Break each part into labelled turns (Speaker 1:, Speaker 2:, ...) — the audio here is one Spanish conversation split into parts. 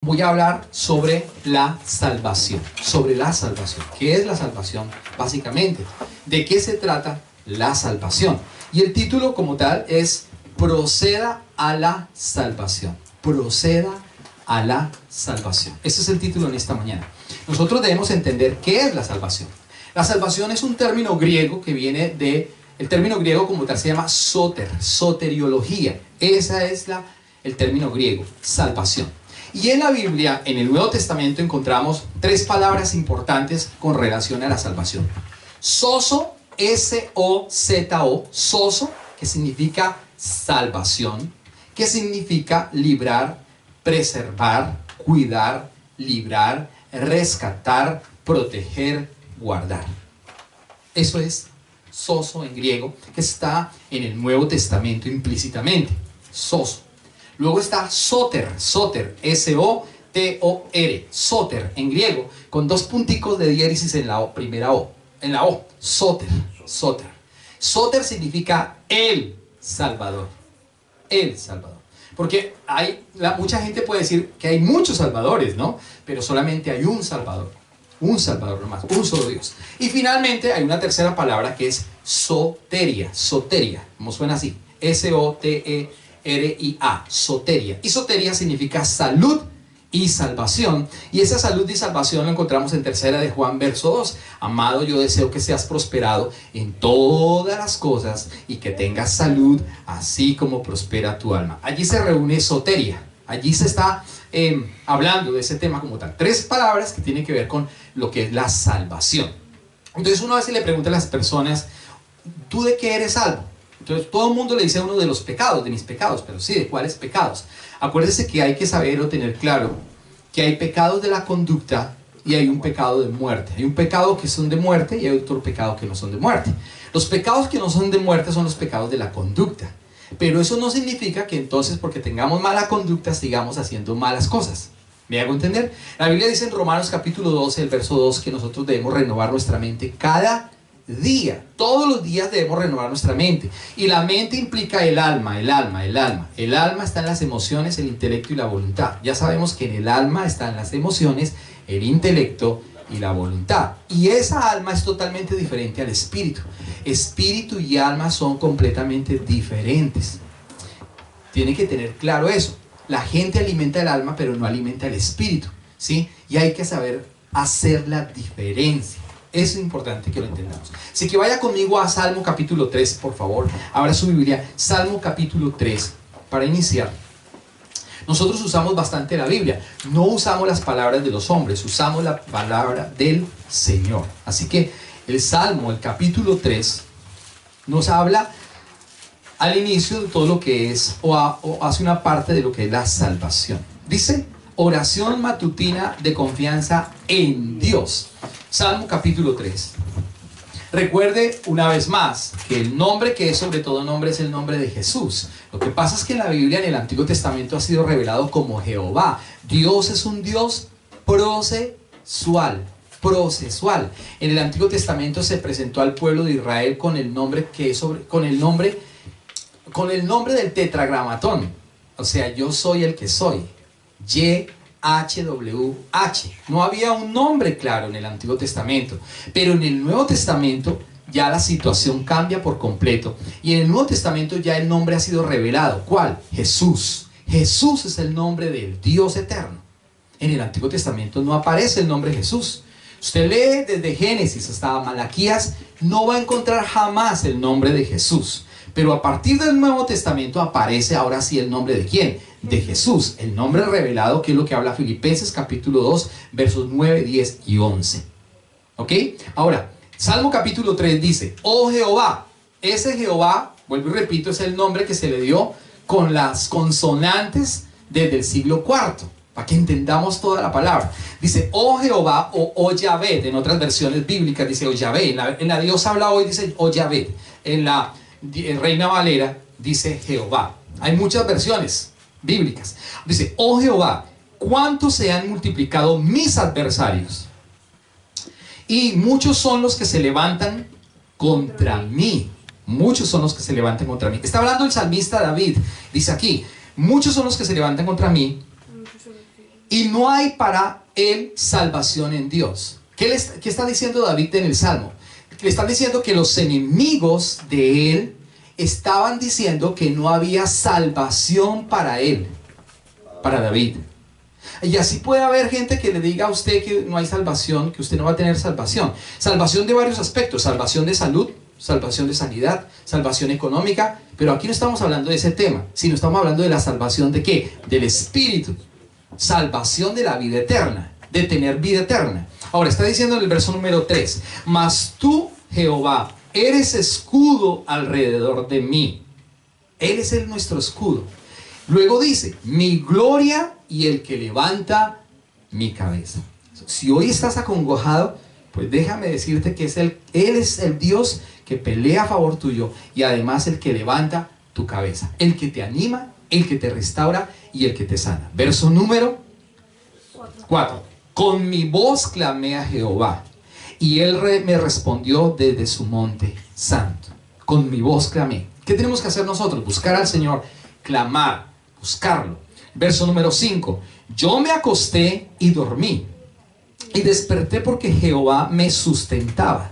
Speaker 1: voy a hablar sobre la salvación. Sobre la salvación. ¿Qué es la salvación? Básicamente, ¿de qué se trata la salvación? Y el título como tal es Proceda a la salvación. Proceda a la salvación. Ese es el título en esta mañana. Nosotros debemos entender qué es la salvación. La salvación es un término griego que viene de... El término griego como tal se llama soter, soteriología. Ese es el término griego, salvación. Y en la Biblia, en el Nuevo Testamento, encontramos tres palabras importantes con relación a la salvación. Sozo, S-O-Z-O, sozo, que significa salvación, que significa librar, preservar, cuidar, librar, rescatar, proteger, guardar. Eso es sozo en griego, que está en el Nuevo Testamento implícitamente. Sozo. Luego está soter, soter, S-O-T-O-R, soter en griego, con dos punticos de diéresis en la O, primera O, en la O, soter, soter. Soter significa el Salvador, el Salvador. Porque mucha gente puede decir que hay muchos salvadores, ¿no? Pero solamente hay un Salvador nomás, un solo Dios. Y finalmente hay una tercera palabra que es soteria, soteria, como suena así, S-O-T-E-R-I-A, soteria. Y soteria significa salud y salvación. Y esa salud y salvación lo encontramos en 3 de Juan, verso 2. Amado, yo deseo que seas prosperado en todas las cosas y que tengas salud, así como prospera tu alma. Allí se reúne soteria. Allí se está hablando de ese tema como tal. 3 palabras que tienen que ver con lo que es la salvación. Entonces uno a veces le pregunta a las personas, ¿tú de qué eres salvo? Entonces todo el mundo le dice a uno de los pecados, de mis pecados, pero sí, ¿de cuáles pecados? Acuérdese que hay que saber o tener claro que hay pecados de la conducta y hay un pecado de muerte. Hay un pecado que son de muerte y hay otro pecado que no son de muerte. Los pecados que no son de muerte son los pecados de la conducta. Pero eso no significa que entonces porque tengamos mala conducta sigamos haciendo malas cosas. ¿Me hago entender? La Biblia dice en Romanos capítulo 12, el verso 2, que nosotros debemos renovar nuestra mente cada día. Todos los días debemos renovar nuestra mente. Y la mente implica el alma, el alma, el alma. El alma está en las emociones, el intelecto y la voluntad. Ya sabemos que en el alma están las emociones, el intelecto y la voluntad. Y esa alma es totalmente diferente al espíritu. Espíritu y alma son completamente diferentes. Tiene que tener claro eso. La gente alimenta el alma, pero no alimenta el espíritu, ¿sí? Y hay que saber hacer la diferencia. Es importante que lo entendamos. Así que vaya conmigo a Salmo capítulo 3, por favor. Abra su Biblia, Salmo capítulo 3, para iniciar. Nosotros usamos bastante la Biblia. No usamos las palabras de los hombres, usamos la palabra del Señor. Así que el Salmo, el capítulo 3, nos habla al inicio de todo lo que es, o hace una parte de lo que es la salvación. Dice, oración matutina de confianza en Dios. Salmo capítulo 3. Recuerde una vez más que el nombre que es sobre todo nombre es el nombre de Jesús. Lo que pasa es que en la Biblia, en el Antiguo Testamento, ha sido revelado como Jehová. Dios es un Dios procesual. Procesual. En el Antiguo Testamento se presentó al pueblo de Israel con el nombre que es con el nombre del tetragramatón. O sea, yo soy el que soy. YHWH. No había un nombre claro en el Antiguo Testamento, pero en el Nuevo Testamento ya la situación cambia por completo y en el Nuevo Testamento ya el nombre ha sido revelado. ¿Cuál? Jesús. Jesús es el nombre del Dios eterno. En el Antiguo Testamento no aparece el nombre Jesús. Usted lee desde Génesis hasta Malaquías, no va a encontrar jamás el nombre de Jesús. Pero a partir del Nuevo Testamento aparece ahora sí el nombre de ¿quién? De Jesús, el nombre revelado, que es lo que habla Filipenses capítulo 2, versos 9, 10 y 11. ¿Ok? Ahora, Salmo capítulo 3 dice, oh Jehová, ese Jehová, vuelvo y repito, es el nombre que se le dio con las consonantes desde el siglo IV, para que entendamos toda la palabra. Dice, oh Jehová, o Yahvé, en otras versiones bíblicas dice, oh Yahvé, en la Dios habla hoy dice, oh Yahvé, en Reina Valera dice Jehová. Hay muchas versiones bíblicas. Dice, oh Jehová, cuánto se han multiplicado mis adversarios y muchos son los que se levantan contra mí. Muchos son los que se levantan contra mí. Está hablando el salmista David. Dice aquí, muchos son los que se levantan contra mí y no hay para él salvación en Dios. ¿Qué está diciendo David en el Salmo? Le están diciendo que los enemigos de él estaban diciendo que no había salvación para él, para David. Y así puede haber gente que le diga a usted que no hay salvación, que usted no va a tener salvación. Salvación de varios aspectos: salvación de salud, salvación de sanidad, salvación económica. Pero aquí no estamos hablando de ese tema, sino estamos hablando de la salvación de ¿qué? Del espíritu. Salvación de la vida eterna, de tener vida eterna. Ahora está diciendo en el verso número 3: mas tú, Jehová, eres escudo alrededor de mí. Él es nuestro escudo. Luego dice: mi gloria y el que levanta mi cabeza. Si hoy estás acongojado, pues déjame decirte que Él es el Dios que pelea a favor tuyo y además el que levanta tu cabeza, el que te anima, el que te restaura y el que te sana. Verso número 4. Con mi voz clamé a Jehová y Él me respondió desde su monte santo. Con mi voz clamé. ¿Qué tenemos que hacer nosotros? Buscar al Señor, clamar, buscarlo. Verso número 5. Yo me acosté y dormí y desperté porque Jehová me sustentaba.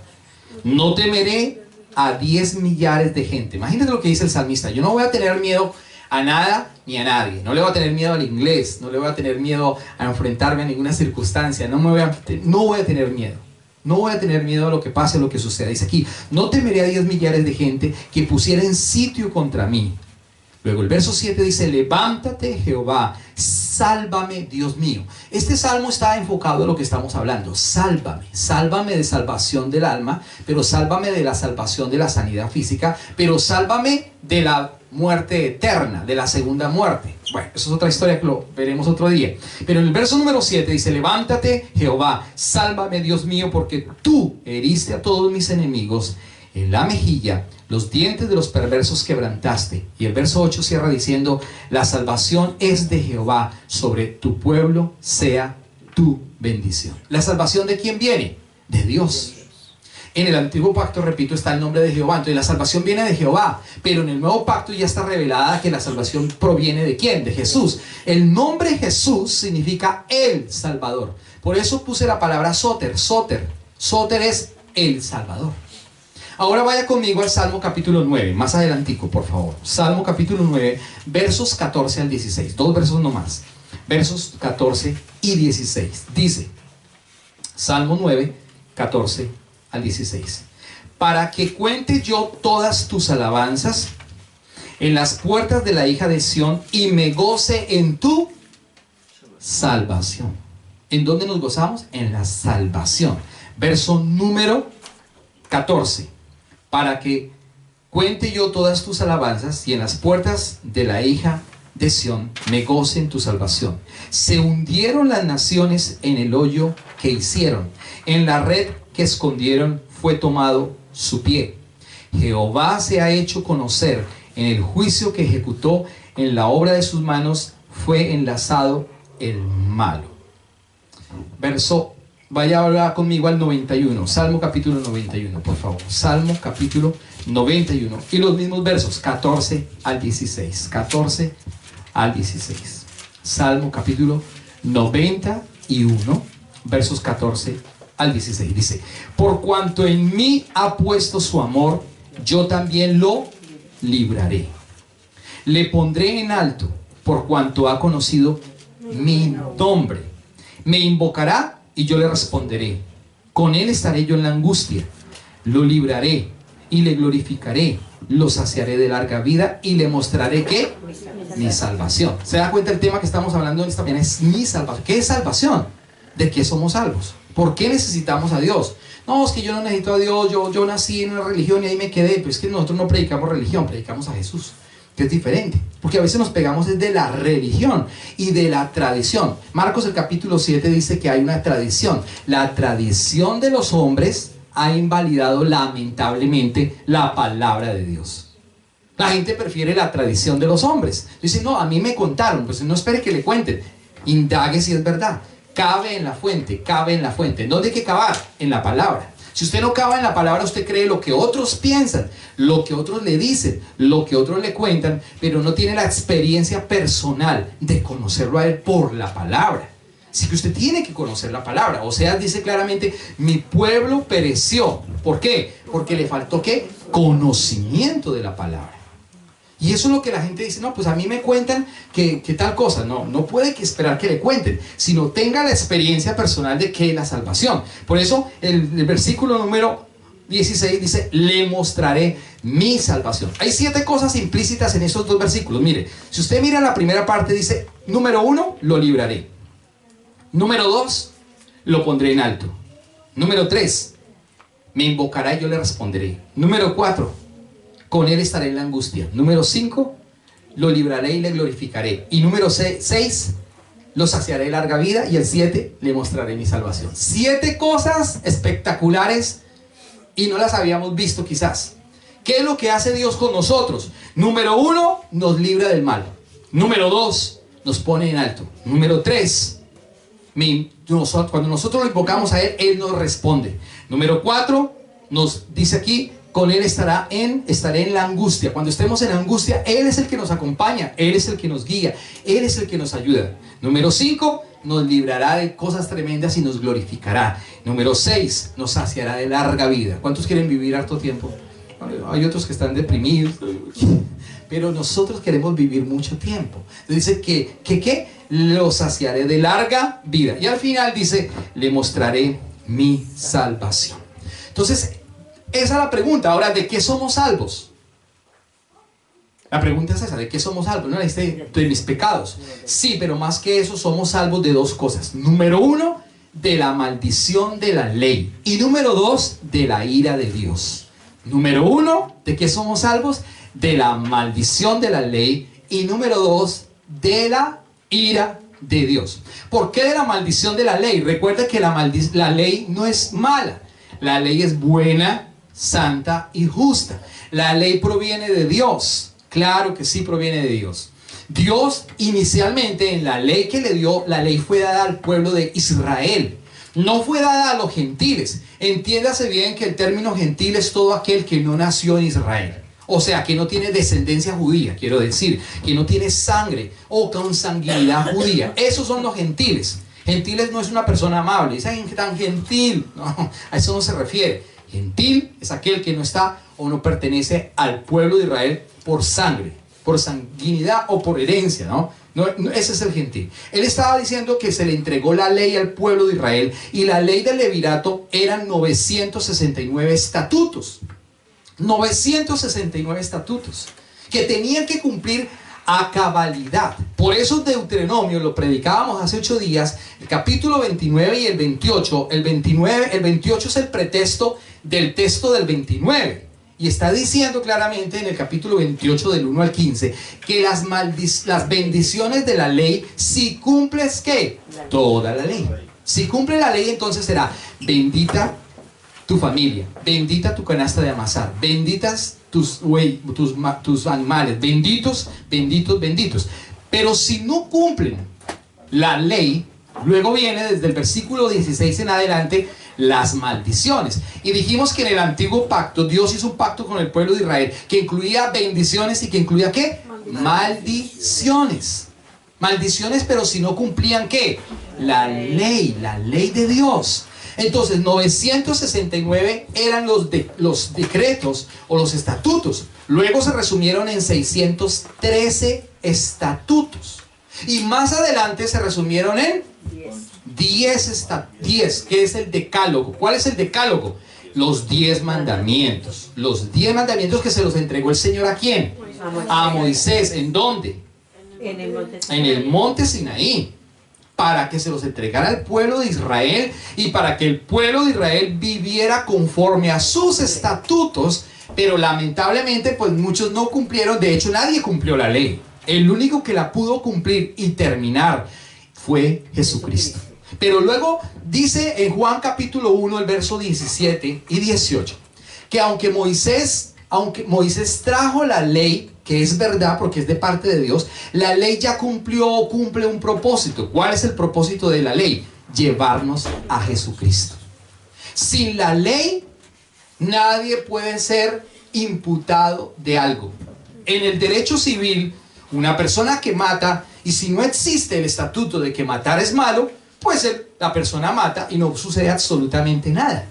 Speaker 1: No temeré a 10 millares de gente. Imagínate lo que dice el salmista: yo no voy a tener miedo a nada ni a nadie. No le voy a tener miedo al inglés, no le voy a tener miedo a enfrentarme a ninguna circunstancia. No voy a tener miedo. No voy a tener miedo a lo que pase, a lo que suceda. Dice aquí: no temeré a 10 millares de gente que pusieren sitio contra mí. Luego el verso 7 dice: levántate, Jehová, sálvame, Dios mío. Este salmo está enfocado en lo que estamos hablando. Sálvame, sálvame de salvación del alma, pero sálvame de la salvación de la sanidad física, pero sálvame de la muerte eterna, de la segunda muerte. Bueno, eso es otra historia que lo veremos otro día. Pero en el verso número 7 dice: levántate, Jehová, sálvame, Dios mío, porque tú heriste a todos mis enemigos en la mejilla, los dientes de los perversos quebrantaste. Y el verso 8 cierra diciendo: la salvación es de Jehová, sobre tu pueblo sea tu bendición. ¿La salvación de quién viene? De Dios. En el antiguo pacto, repito, está el nombre de Jehová. Entonces la salvación viene de Jehová. Pero en el nuevo pacto ya está revelada que la salvación proviene ¿de quién? De Jesús. El nombre Jesús significa el Salvador. Por eso puse la palabra Soter. Soter es el Salvador. Ahora vaya conmigo al Salmo capítulo 9, más adelantico, por favor. Salmo capítulo 9, versos 14 al 16. Dos versos nomás. Versos 14 y 16. Dice, Salmo 9, 14 al 16. Para que cuente yo todas tus alabanzas en las puertas de la hija de Sión y me goce en tu salvación. ¿En dónde nos gozamos? En la salvación. Verso número 14. Para que cuente yo todas tus alabanzas y en las puertas de la hija de Sión me goce en tu salvación. Se hundieron las naciones en el hoyo que hicieron, en la red que escondieron fue tomado su pie. Jehová se ha hecho conocer, en el juicio que ejecutó, en la obra de sus manos fue enlazado el malo. Vaya ahora conmigo al 91, Salmo capítulo 91, por favor. Salmo capítulo 91. Y los mismos versos, 14 al 16. 14 al 16. Salmo capítulo 91, versos 14 al 16. Dice: por cuanto en mí ha puesto su amor, yo también lo libraré. Le pondré en alto, por cuanto ha conocido mi nombre. Me invocará y yo le responderé. Con él estaré yo en la angustia. Lo libraré y le glorificaré. Lo saciaré de larga vida y le mostraré ¿qué? Mi salvación. ¿Se da cuenta el tema que estamos hablando esta mañana? Es mi salvación. ¿Qué es salvación? ¿De qué somos salvos? ¿Por qué necesitamos a Dios? No, es que yo no necesito a Dios. Yo nací en una religión y ahí me quedé. Pero es que nosotros no predicamos religión, predicamos a Jesús, que es diferente, porque a veces nos pegamos desde la religión y de la tradición. Marcos el capítulo 7 dice que hay una tradición. La tradición de los hombres ha invalidado lamentablemente la palabra de Dios. La gente prefiere la tradición de los hombres. Dice: no, a mí me contaron. Pues no espere que le cuenten, indague si es verdad. Cabe en la fuente, cabe en la fuente. ¿En dónde hay que cavar? En la palabra. Si usted no cava en la palabra, usted cree lo que otros piensan, lo que otros le dicen, lo que otros le cuentan, pero no tiene la experiencia personal de conocerlo a él por la palabra. Así que usted tiene que conocer la palabra. Oseas dice claramente, mi pueblo pereció. ¿Por qué? Porque le faltó ¿qué? Conocimiento de la palabra. Y eso es lo que la gente dice, no, pues a mí me cuentan que tal cosa. No, no puede que esperar que le cuenten, sino tenga la experiencia personal de qué es la salvación. Por eso el versículo número 16 dice, le mostraré mi salvación. Hay 7 cosas implícitas en esos 2 versículos. Mire, si usted mira la primera parte, dice, número 1, lo libraré. Número 2, lo pondré en alto. Número 3, me invocará y yo le responderé. Número 4, con él estaré en la angustia. Número 5, lo libraré y le glorificaré. Y número 6, lo saciaré de larga vida. Y el 7, le mostraré mi salvación. 7 cosas espectaculares y no las habíamos visto quizás. ¿Qué es lo que hace Dios con nosotros? Número 1, nos libra del mal. Número 2, nos pone en alto. Número 3, cuando nosotros lo invocamos a Él, Él nos responde. Número 4, nos dice aquí, con Él estaré en la angustia. Cuando estemos en angustia, Él es el que nos acompaña, Él es el que nos guía, Él es el que nos ayuda. Número 5, nos librará de cosas tremendas y nos glorificará. Número 6, nos saciará de larga vida. ¿Cuántos quieren vivir harto tiempo? Hay otros que están deprimidos, pero nosotros queremos vivir mucho tiempo. Dice que lo saciaré de larga vida. Y al final dice, le mostraré mi salvación. Entonces, esa es la pregunta. Ahora, ¿de qué somos salvos? La pregunta es esa, ¿de qué somos salvos? ¿No? De mis pecados. Sí, pero más que eso, somos salvos de 2 cosas. Número 1, de la maldición de la ley. Y número 2, de la ira de Dios. Número 1, ¿de qué somos salvos? De la maldición de la ley. Y número 2, de la ira de Dios. ¿Por qué de la maldición de la ley? Recuerda que la ley no es mala. La ley es buena, santa y justa. La ley proviene de Dios. Claro que sí proviene de Dios. Dios inicialmente en la ley que le dio, la ley fue dada al pueblo de Israel. No fue dada a los gentiles. Entiéndase bien que el término gentil es todo aquel que no nació en Israel. O sea, que no tiene descendencia judía, quiero decir, que no tiene sangre o consanguinidad judía. Esos son los gentiles. Gentiles no es una persona amable, dice tan gentil. No, a eso no se refiere. Gentil es aquel que no está o no pertenece al pueblo de Israel por sangre, por sanguinidad o por herencia, ¿no? Ese es el gentil. Él estaba diciendo que se le entregó la ley al pueblo de Israel y la ley del levirato eran 969 estatutos. 969 estatutos que tenían que cumplir a cabalidad. Por eso Deuteronomio, lo predicábamos hace 8 días, el capítulo 29 y el 28. El 28 es el pretexto del texto del 29. Y está diciendo claramente en el capítulo 28 del 1 al 15 que las bendiciones de la ley, si cumples ¿qué? Toda la ley. Si cumple la ley, entonces será bendita tu familia, bendita tu canasta de amasar, benditas tus animales, benditos. Pero si no cumplen la ley, luego viene desde el versículo 16 en adelante las maldiciones. Y dijimos que en el antiguo pacto Dios hizo un pacto con el pueblo de Israel que incluía bendiciones y que incluía ¿qué? Maldiciones. Maldiciones, pero si no cumplían ¿qué? La ley de Dios. Entonces 969 eran los decretos o los estatutos. Luego se resumieron en 613 estatutos. Y más adelante se resumieron en 10, que es el decálogo. ¿Cuál es el decálogo? Los 10 mandamientos. Los 10 mandamientos que se los entregó el Señor ¿a quién? A Moisés. ¿En dónde? En el monte Sinaí. Para que se los entregara al pueblo de Israel y para que el pueblo de Israel viviera conforme a sus estatutos. Pero lamentablemente pues muchos no cumplieron. De hecho nadie cumplió la ley. El único que la pudo cumplir y terminar fue Jesucristo. Pero luego dice en Juan capítulo 1 el verso 17 y 18 que aunque Moisés trajo la ley, que es verdad porque es de parte de Dios, la ley ya cumple un propósito. ¿Cuál es el propósito de la ley? Llevarnos a Jesucristo. Sin la ley nadie puede ser imputado de algo. En el derecho civil, una persona que mata, y si no existe el estatuto de que matar es malo, pues la persona mata y no sucede absolutamente nada.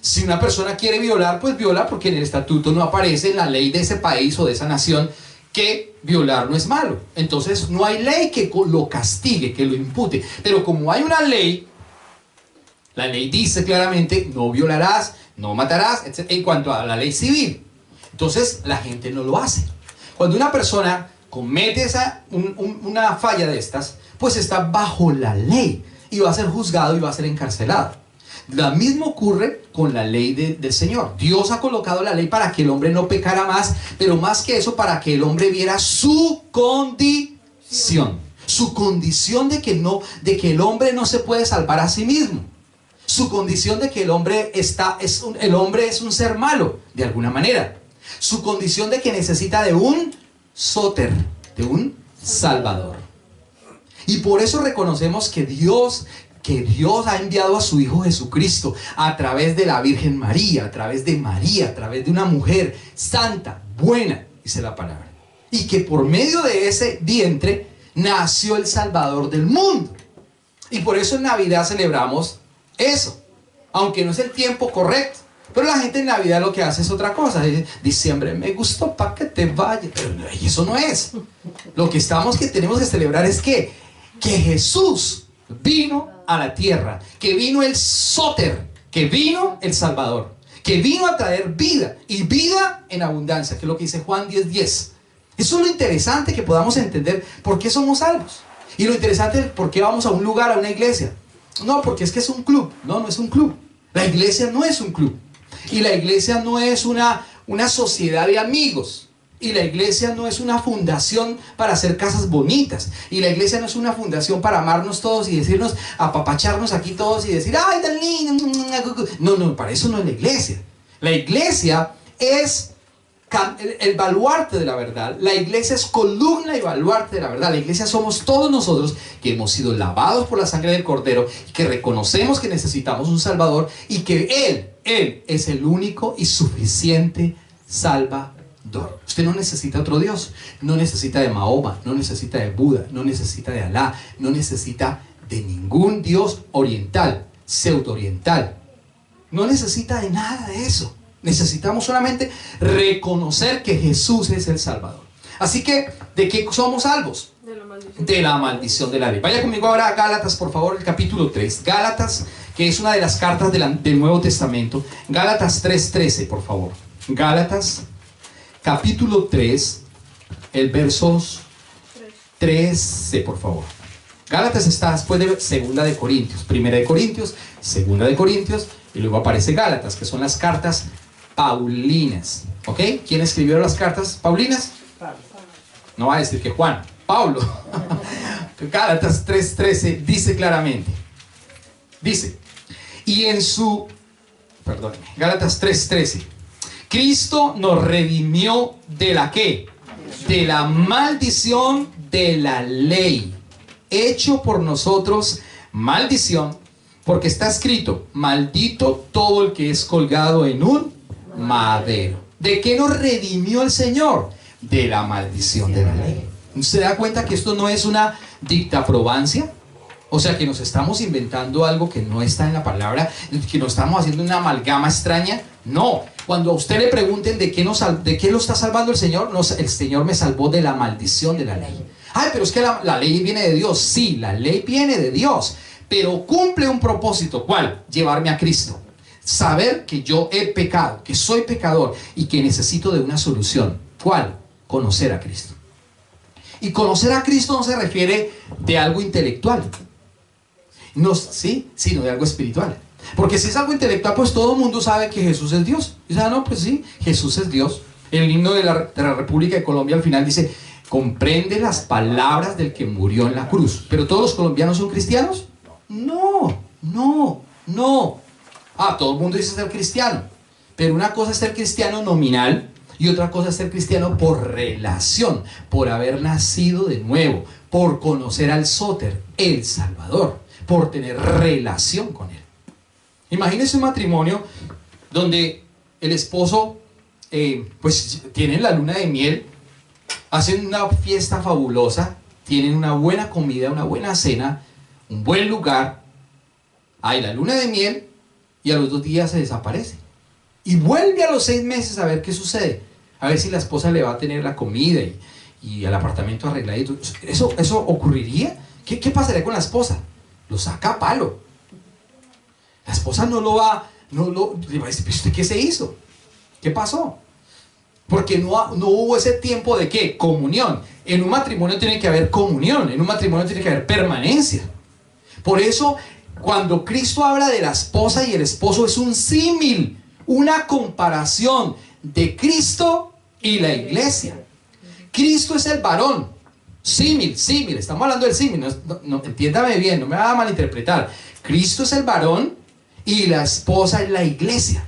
Speaker 1: Si una persona quiere violar, pues viola, porque en el estatuto no aparece, en la ley de ese país o de esa nación, que violar no es malo. Entonces no hay ley que lo castigue, que lo impute. Pero como hay una ley, la ley dice claramente, no violarás, no matarás, etc., en cuanto a la ley civil. Entonces la gente no lo hace. Cuando una persona comete una falla de estas, pues está bajo la ley y va a ser juzgado y va a ser encarcelado. Lo mismo ocurre con la ley del Señor. Dios ha colocado la ley para que el hombre no pecara más, pero más que eso, para que el hombre viera su condición. Su condición de que el hombre no se puede salvar a sí mismo. Su condición de que el hombre es un ser malo, de alguna manera. Su condición de que necesita de un sóter, de un salvador. Y por eso reconocemos que Dios ha enviado a su Hijo Jesucristo a través de la Virgen María, a través de una mujer santa, buena, dice la palabra. Y que por medio de ese vientre nació el Salvador del mundo. Y por eso en Navidad celebramos eso, aunque no es el tiempo correcto. Pero la gente en Navidad lo que hace es otra cosa. Dice, diciembre me gustó para que te vayas. Pero eso no es. Lo que tenemos que celebrar es que Jesús vino a la tierra, que vino el sóter, que vino el Salvador, que vino a traer vida, y vida en abundancia, que es lo que dice Juan 10:10. Eso es lo interesante, que podamos entender por qué somos salvos. Y lo interesante es por qué vamos a un lugar, a una iglesia. No, porque es que es un club. No, no es un club. La iglesia no es un club. Y la iglesia no es una sociedad de amigos. Y la iglesia no es una fundación para hacer casas bonitas. Y la iglesia no es una fundación para amarnos todos y decirnos, apapacharnos aquí todos y decir, ¡ay, tan lindo! No, para eso no es la iglesia. La iglesia es el baluarte de la verdad. La iglesia es columna y baluarte de la verdad. La iglesia somos todos nosotros que hemos sido lavados por la sangre del Cordero, que reconocemos que necesitamos un Salvador y que Él es el único y suficiente Salvador. Usted no necesita otro Dios, no necesita de Mahoma, no necesita de Buda, no necesita de Alá, no necesita de ningún Dios oriental, pseudo-oriental. No necesita de nada de eso. Necesitamos solamente reconocer que Jesús es el Salvador. Así que, ¿de qué somos salvos? De la maldición de la ley. Vaya conmigo ahora a Gálatas, por favor, el capítulo 3. Gálatas, que es una de las cartas del Nuevo Testamento. Gálatas 3:13, por favor. Gálatas, capítulo 3, el versos 13, por favor. Gálatas está después de Segunda de Corintios. Primera de Corintios, Segunda de Corintios, y luego aparece Gálatas, que son las cartas paulinas. ¿Ok? ¿Quién escribió las cartas paulinas? No va a decir que Juan, Pablo. Gálatas 3:13 dice claramente. Dice, Gálatas 3:13. Cristo nos redimió de la ¿qué? De la maldición de la ley, hecho por nosotros maldición, porque está escrito, maldito todo el que es colgado en un madero. ¿De qué nos redimió el Señor? De la maldición de la ley. ¿Se da cuenta que esto no es una dictaprobancia? O sea, que nos estamos inventando algo que no está en la palabra, que nos estamos haciendo una amalgama extraña. No, cuando a usted le pregunten de qué lo está salvando el Señor, el Señor me salvó de la maldición de la ley. Ay, pero es que la ley viene de Dios. Sí, la ley viene de Dios, pero cumple un propósito. ¿Cuál? Llevarme a Cristo. Saber que yo he pecado, que soy pecador y que necesito de una solución. ¿Cuál? Conocer a Cristo. Y conocer a Cristo no se refiere de algo intelectual, no, sí, sino de algo espiritual. Porque si es algo intelectual, pues todo el mundo sabe que Jesús es Dios. Y dice, no, pues sí, Jesús es Dios. El himno de la República de Colombia al final dice, comprende las palabras del que murió en la cruz. ¿Pero todos los colombianos son cristianos? No. Todo el mundo dice ser cristiano. Pero una cosa es ser cristiano nominal y otra cosa es ser cristiano por relación, por haber nacido de nuevo, por conocer al sóter, el Salvador, por tener relación con él. Imagínense un matrimonio donde el esposo pues tienen la luna de miel, hacen una fiesta fabulosa, tienen una buena comida, una buena cena, un buen lugar, hay la luna de miel y a los 2 días se desaparece. Y vuelve a los 6 meses a ver qué sucede, a ver si la esposa le va a tener la comida y el apartamento arregladito. ¿Eso ocurriría? ¿Qué pasaría con la esposa? Lo saca a palo. La esposa no lo va, le va a decir, ¿usted qué se hizo? ¿Qué pasó? Porque no hubo ese tiempo de ¿qué? Comunión. En un matrimonio tiene que haber comunión, en un matrimonio tiene que haber permanencia. Por eso, cuando Cristo habla de la esposa y el esposo, es un símil, una comparación de Cristo y la iglesia. Cristo es el varón, símil, estamos hablando del símil, entiéndame bien, no me va a malinterpretar. Cristo es el varón y la esposa es la iglesia.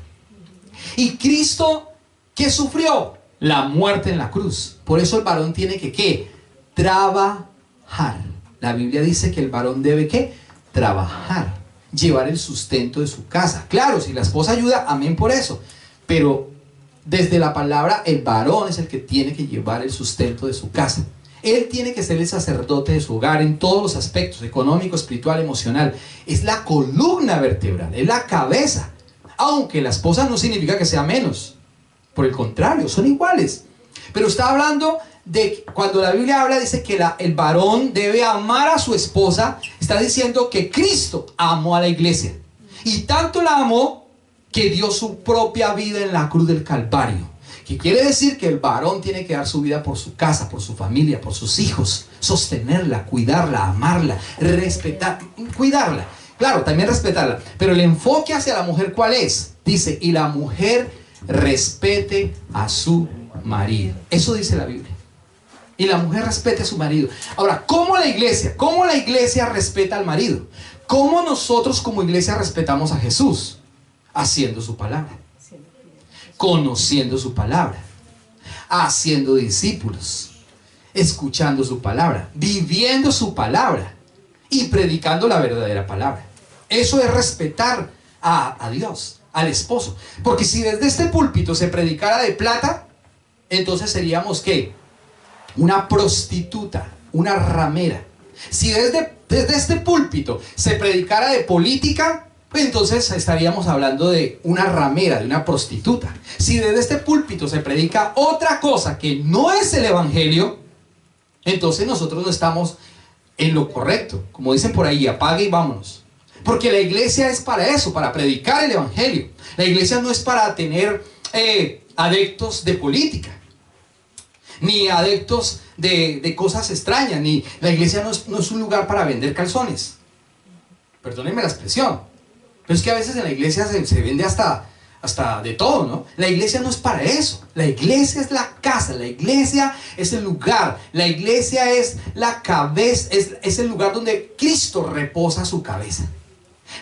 Speaker 1: Y Cristo, ¿qué sufrió? La muerte en la cruz. Por eso el varón tiene que, ¿qué? Trabajar. La Biblia dice que el varón debe, ¿qué? Trabajar, llevar el sustento de su casa. Claro, si la esposa ayuda, amén por eso. Pero desde la palabra, el varón es el que tiene que llevar el sustento de su casa. Él tiene que ser el sacerdote de su hogar en todos los aspectos, económico, espiritual, emocional. Es la columna vertebral, es la cabeza. Aunque la esposa no significa que sea menos. Por el contrario, son iguales. Pero está hablando de, cuando la Biblia habla, dice que el varón debe amar a su esposa. Está diciendo que Cristo amó a la iglesia. Y tanto la amó que dio su propia vida en la cruz del Calvario. Que quiere decir que el varón tiene que dar su vida por su casa, por su familia, por sus hijos. Sostenerla, cuidarla, amarla, respetar, cuidarla. Claro, también respetarla. Pero el enfoque hacia la mujer, ¿cuál es? Dice, y la mujer respete a su marido. Eso dice la Biblia. Y la mujer respete a su marido. Ahora, ¿cómo la iglesia respeta al marido? ¿Cómo nosotros como iglesia respetamos a Jesús? Haciendo su palabra, conociendo su palabra, haciendo discípulos, escuchando su palabra, viviendo su palabra y predicando la verdadera palabra. Eso es respetar a Dios, al esposo. Porque si desde este púlpito se predicara de plata, entonces seríamos ¿qué? Una prostituta, una ramera. Si desde este púlpito se predicara de política, pues entonces estaríamos hablando de una ramera, de una prostituta. Si desde este púlpito se predica otra cosa que no es el evangelio, entonces nosotros no estamos en lo correcto. Como dicen por ahí, apague y vámonos. Porque la iglesia es para eso, para predicar el evangelio. La iglesia no es para tener adeptos de política, ni adeptos de cosas extrañas, ni la iglesia no es un lugar para vender calzones. Perdónenme la expresión. Pero es que a veces en la iglesia se vende hasta de todo, ¿no? La iglesia no es para eso. La iglesia es la casa, la iglesia es el lugar, la iglesia es la cabeza, es el lugar donde Cristo reposa su cabeza.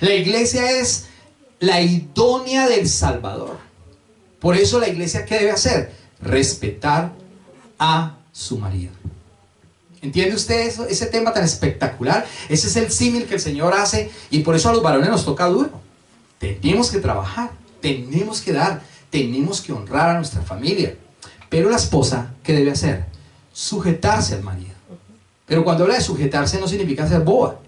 Speaker 1: La iglesia es la idónea del Salvador. Por eso la iglesia, ¿qué debe hacer? Respetar a su marido. ¿Entiende usted eso? Ese tema tan espectacular? Ese es el símil que el Señor hace, y por eso a los varones nos toca duro. Tenemos que trabajar, tenemos que dar, tenemos que honrar a nuestra familia. Pero la esposa, ¿qué debe hacer? Sujetarse al marido. Pero cuando habla de sujetarse no significa ser boba,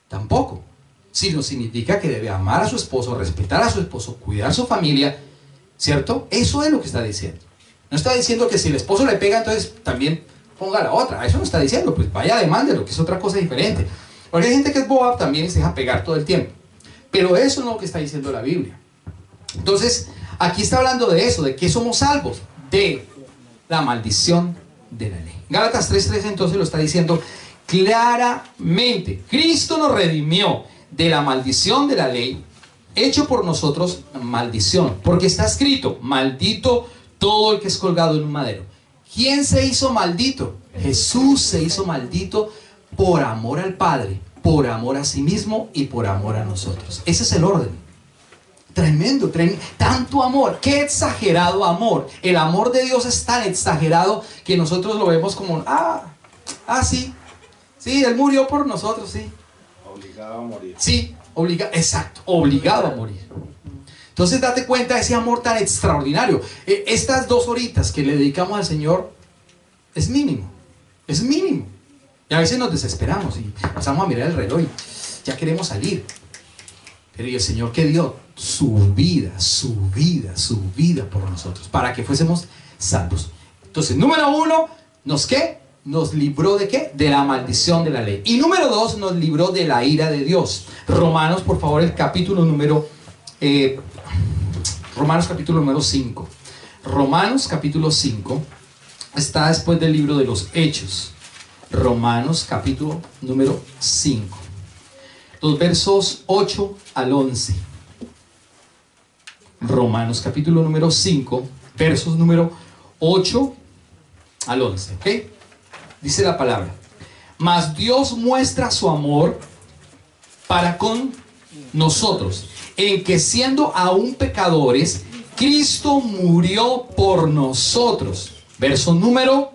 Speaker 1: tampoco. Sino significa que debe amar a su esposo, respetar a su esposo, cuidar su familia, ¿cierto? Eso es lo que está diciendo. No está diciendo que si el esposo le pega, entonces también ponga la otra. Eso no está diciendo, pues vaya, demándelo, que es otra cosa diferente. Porque hay gente que es boba también y se deja pegar todo el tiempo. Pero eso no es lo que está diciendo la Biblia. Entonces, aquí está hablando de eso, de que somos salvos de la maldición de la ley. Gálatas 3:3 entonces lo está diciendo claramente. Cristo nos redimió de la maldición de la ley, hecho por nosotros maldición. Porque está escrito, maldito todo el que es colgado en un madero. ¿Quién se hizo maldito? Jesús se hizo maldito por amor al Padre, por amor a sí mismo y por amor a nosotros. Ese es el orden. Tremendo, tanto amor, qué exagerado amor. El amor de Dios es tan exagerado que nosotros lo vemos como, sí, Él murió por nosotros, sí.
Speaker 2: Obligado a morir.
Speaker 1: Sí, exacto, obligado a morir. Entonces date cuenta de ese amor tan extraordinario. Estas 2 horitas que le dedicamos al Señor es mínimo, es mínimo. Y a veces nos desesperamos y empezamos a mirar el reloj y ya queremos salir. Pero y el Señor que dio su vida por nosotros, para que fuésemos salvos. Entonces, número 1, nos libró de ¿qué? De la maldición de la ley. Y número 2, nos libró de la ira de Dios. Romanos, por favor, el capítulo número 5. Romanos capítulo 5 está después del libro de los Hechos. Romanos capítulo número 5. Los versos 8 al 11. Romanos capítulo número 5, versos número 8 al 11. ¿Ok? Dice la palabra: mas Dios muestra su amor para con nosotros, en que siendo aún pecadores, Cristo murió por nosotros. Verso número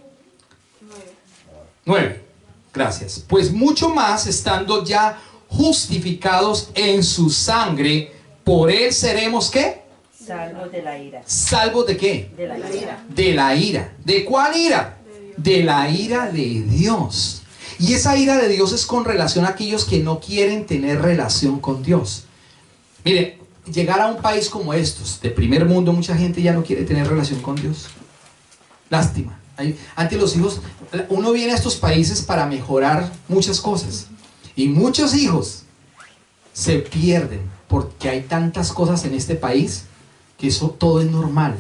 Speaker 1: 9. Gracias. Pues mucho más, estando ya justificados en su sangre, por él seremos ¿qué?
Speaker 3: Salvos de la ira.
Speaker 1: ¿Salvos de qué?
Speaker 3: De la ira.
Speaker 1: De la ira. ¿De cuál ira? De la ira de Dios. Y esa ira de Dios es con relación a aquellos que no quieren tener relación con Dios. Mire, llegar a un país como estos, de primer mundo, mucha gente ya no quiere tener relación con Dios. Lástima. Antes los hijos, uno viene a estos países para mejorar muchas cosas. Y muchos hijos se pierden porque hay tantas cosas en este país que eso todo es normal.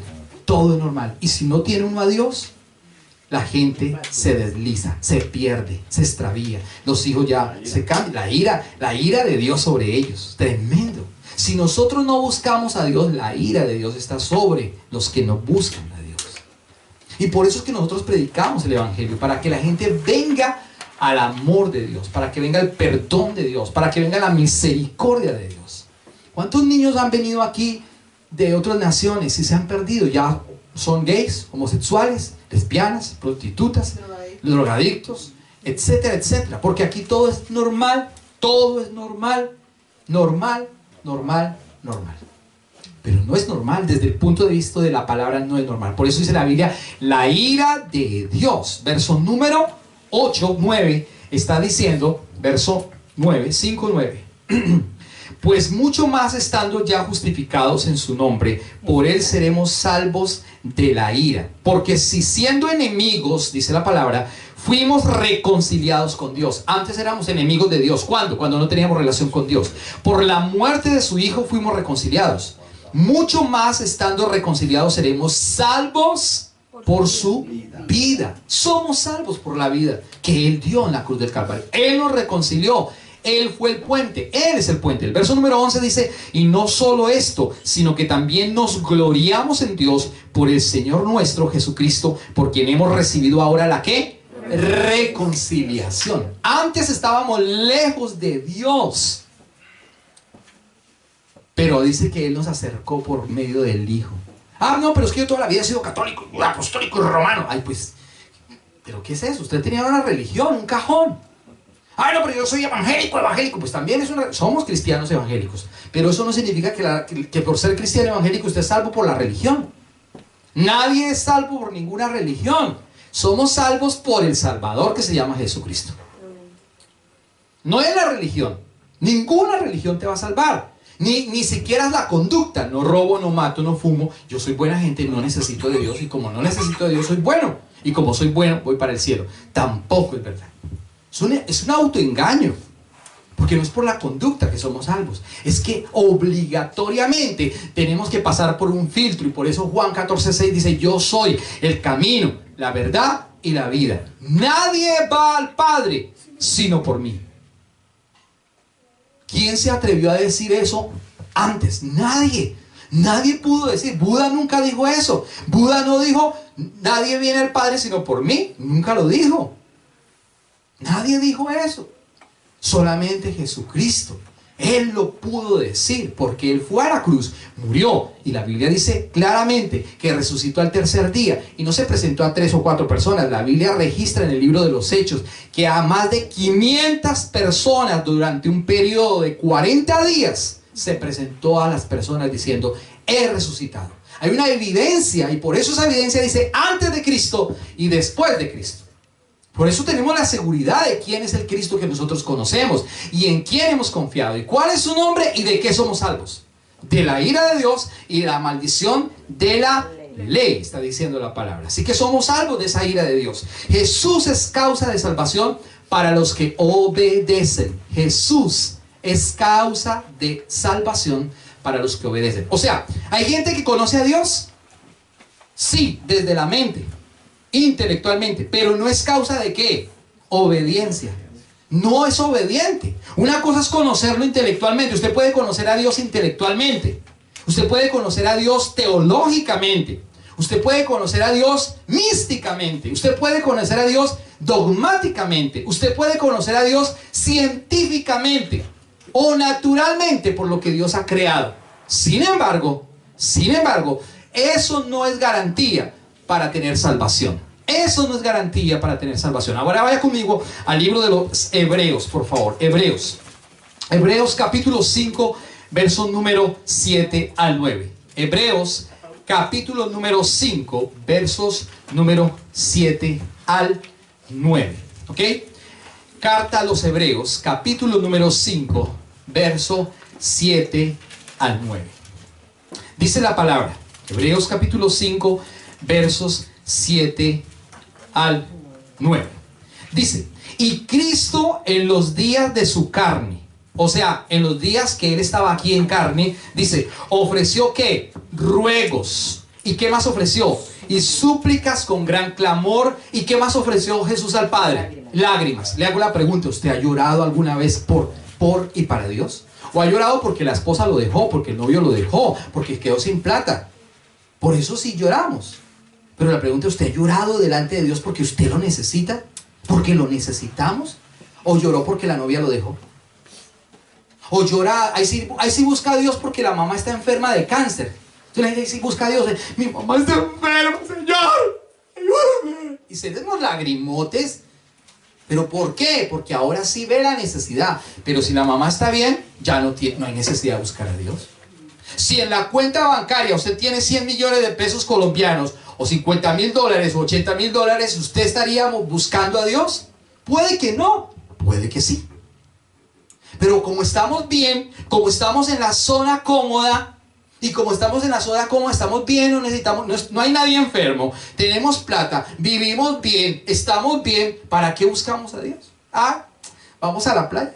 Speaker 1: Todo es normal. Y si no tiene uno a Dios, la gente se desliza, se pierde, se extravía. Los hijos ya se cambian. La ira de Dios sobre ellos. Tremendo. Si nosotros no buscamos a Dios, la ira de Dios está sobre los que no buscan a Dios. Y por eso es que nosotros predicamos el Evangelio, para que la gente venga al amor de Dios, para que venga el perdón de Dios, para que venga la misericordia de Dios. ¿Cuántos niños han venido aquí de otras naciones y se han perdido? Ya son gays, homosexuales, lesbianas, prostitutas, drogadictos, etcétera, etcétera. Porque aquí todo es normal, normal. Pero no es normal, desde el punto de vista de la palabra no es normal. Por eso dice la Biblia, la ira de Dios. Verso número 8, 9, está diciendo, verso 9, 5, 9. Pues mucho más, estando ya justificados en su nombre, por él seremos salvos de la ira. Porque si siendo enemigos, dice la palabra, fuimos reconciliados con Dios. Antes éramos enemigos de Dios. ¿Cuándo? Cuando no teníamos relación con Dios. Por la muerte de su Hijo fuimos reconciliados. Mucho más, estando reconciliados, seremos salvos por su vida. Somos salvos por la vida que Él dio en la cruz del Calvario. Él nos reconcilió. Él fue el puente. Él es el puente. El verso número 11 dice: y no solo esto, sino que también nos gloriamos en Dios por el Señor nuestro Jesucristo, por quien hemos recibido ahora la ¿qué? Reconciliación. Antes estábamos lejos de Dios, pero dice que Él nos acercó por medio del Hijo. Ah, no, pero es que yo toda la vida he sido católico, apostólico y romano. Ay, pues, ¿pero qué es eso? Usted tenía una religión, un cajón. Ay, no, pero yo soy evangélico. Pues también somos cristianos evangélicos. Pero eso no significa que por ser cristiano evangélico usted es salvo por la religión. Nadie es salvo por ninguna religión. Somos salvos por el Salvador, que se llama Jesucristo. No es la religión. Ninguna religión te va a salvar. Ni siquiera es la conducta. No robo, no mato, no fumo. Yo soy buena gente, no necesito de Dios. Y como no necesito de Dios, soy bueno. Y como soy bueno, voy para el cielo. Tampoco es verdad. Es un autoengaño. Porque no es por la conducta que somos salvos. Es que obligatoriamente tenemos que pasar por un filtro. Y por eso Juan 14:6 dice: yo soy el camino, la verdad y la vida. Nadie va al Padre sino por mí. ¿Quién se atrevió a decir eso antes? Nadie. Nadie pudo decir. Buda nunca dijo eso. Buda no dijo: nadie viene al Padre sino por mí. Nunca lo dijo. Nadie dijo eso. Solamente Jesucristo. Él lo pudo decir porque Él fue a la cruz, murió, y la Biblia dice claramente que resucitó al tercer día, y no se presentó a 3 o 4 personas. La Biblia registra en el libro de los Hechos que a más de 500 personas durante un periodo de 40 días se presentó a las personas diciendo: he resucitado. Hay una evidencia, y por eso esa evidencia dice antes de Cristo y después de Cristo. Por eso tenemos la seguridad de quién es el Cristo que nosotros conocemos y en quién hemos confiado y cuál es su nombre y de qué somos salvos. De la ira de Dios y de la maldición de la ley, está diciendo la palabra. Así que somos salvos de esa ira de Dios. Jesús es causa de salvación para los que obedecen. Jesús es causa de salvación para los que obedecen. O sea, ¿hay gente que conoce a Dios? Sí, desde la mente, intelectualmente, pero no es causa de ¿qué? Obediencia. No es obediente. Una cosa es conocerlo intelectualmente. Usted puede conocer a Dios intelectualmente. Usted puede conocer a Dios teológicamente. Usted puede conocer a Dios místicamente. Usted puede conocer a Dios dogmáticamente. Usted puede conocer a Dios científicamente o naturalmente por lo que Dios ha creado. Sin embargo, eso no es garantía para tener salvación. Eso no es garantía para tener salvación. Ahora vaya conmigo al libro de los Hebreos, por favor. Hebreos capítulo 5, versos número 7 al 9. Hebreos capítulo número 5, versos número 7 al 9. ¿Ok? Carta a los Hebreos, capítulo número 5, verso 7 al 9. Dice la palabra, Hebreos capítulo 5, versos 7 al 9. Dice, y Cristo en los días de su carne, o sea, en los días que Él estaba aquí en carne, dice, ofreció ¿qué? Ruegos. ¿Y qué más ofreció? Y súplicas con gran clamor. ¿Y qué más ofreció Jesús al Padre? Lágrimas. Le hago la pregunta, ¿usted ha llorado alguna vez por y para Dios? ¿O ha llorado porque la esposa lo dejó, porque el novio lo dejó, porque quedó sin plata? Por eso sí lloramos. Pero la pregunta, ¿usted ha llorado delante de Dios porque usted lo necesita? ¿Porque lo necesitamos? ¿O lloró porque la novia lo dejó? ¿O llora, ahí sí busca a Dios porque la mamá está enferma de cáncer? Entonces ahí sí busca a Dios, mi mamá está enferma, Señor, ayúdame. Y se den los lagrimotes. ¿Pero por qué? Porque ahora sí ve la necesidad. Pero si la mamá está bien, ya no hay necesidad de buscar a Dios. Si en la cuenta bancaria usted tiene 100 millones de pesos colombianos, o 50.000 dólares, o 80.000 dólares, ¿usted estaría buscando a Dios? Puede que no, puede que sí. Pero como estamos bien, como estamos en la zona cómoda, y como estamos en la zona cómoda, estamos bien, no hay nadie enfermo, tenemos plata, vivimos bien, estamos bien, ¿para qué buscamos a Dios? Vamos a la playa.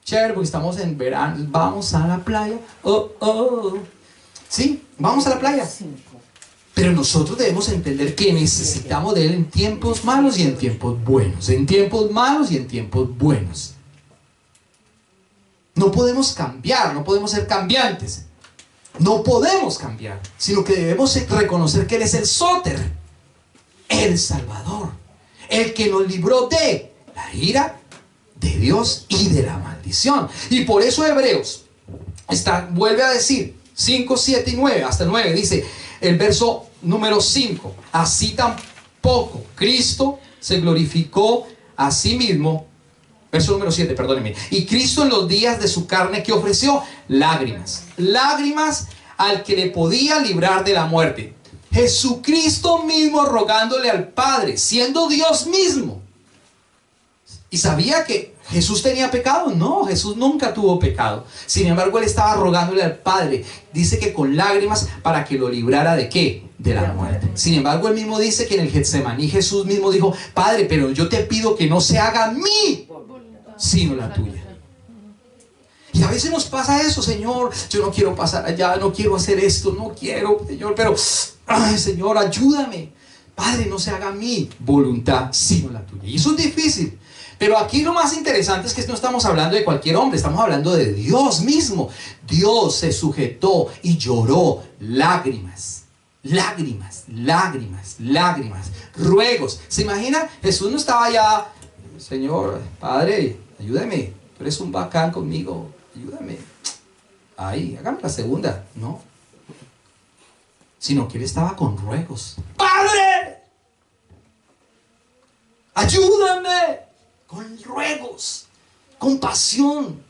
Speaker 1: Chévere, porque estamos en verano, vamos a la playa. Sí, vamos a la playa. Pero nosotros debemos entender que necesitamos de Él en tiempos malos y en tiempos buenos. En tiempos malos y en tiempos buenos. No podemos cambiar, no podemos ser cambiantes. No podemos cambiar, sino que debemos reconocer que Él es el Sóter, el Salvador, el que nos libró de la ira de Dios y de la maldición. Y por eso Hebreos vuelve a decir 5, 7 y 9, hasta 9, dice el verso número 5, así tampoco Cristo se glorificó a sí mismo. Verso número 7, perdónenme. Y Cristo en los días de su carne, ¿qué ofreció? Lágrimas. Lágrimas al que le podía librar de la muerte. Jesucristo mismo rogándole al Padre, siendo Dios mismo. ¿Y sabía que Jesús tenía pecado? No, Jesús nunca tuvo pecado. Sin embargo, Él estaba rogándole al Padre. Dice que con lágrimas para que lo librara ¿de qué? De la muerte. Sin embargo, Él mismo dice que en el Getsemaní Jesús mismo dijo, Padre, pero yo te pido que no se haga mi sino la tuya. Y a veces nos pasa eso, Señor, yo no quiero pasar allá, no quiero hacer esto, no quiero, Señor, pero, ay, Señor, ayúdame. Padre, no se haga mi voluntad, sino la tuya. Y eso es difícil. Pero aquí lo más interesante es que no estamos hablando de cualquier hombre, estamos hablando de Dios mismo. Dios se sujetó y lloró lágrimas, lágrimas, lágrimas, lágrimas, ruegos. ¿Se imagina? Jesús no estaba ya, Señor, Padre, ayúdame, tú eres un bacán conmigo, ayúdame. Ay, hágame la segunda. No. Sino que Él estaba con ruegos. ¡Padre! ¡Ayúdame! Con ruegos, con pasión,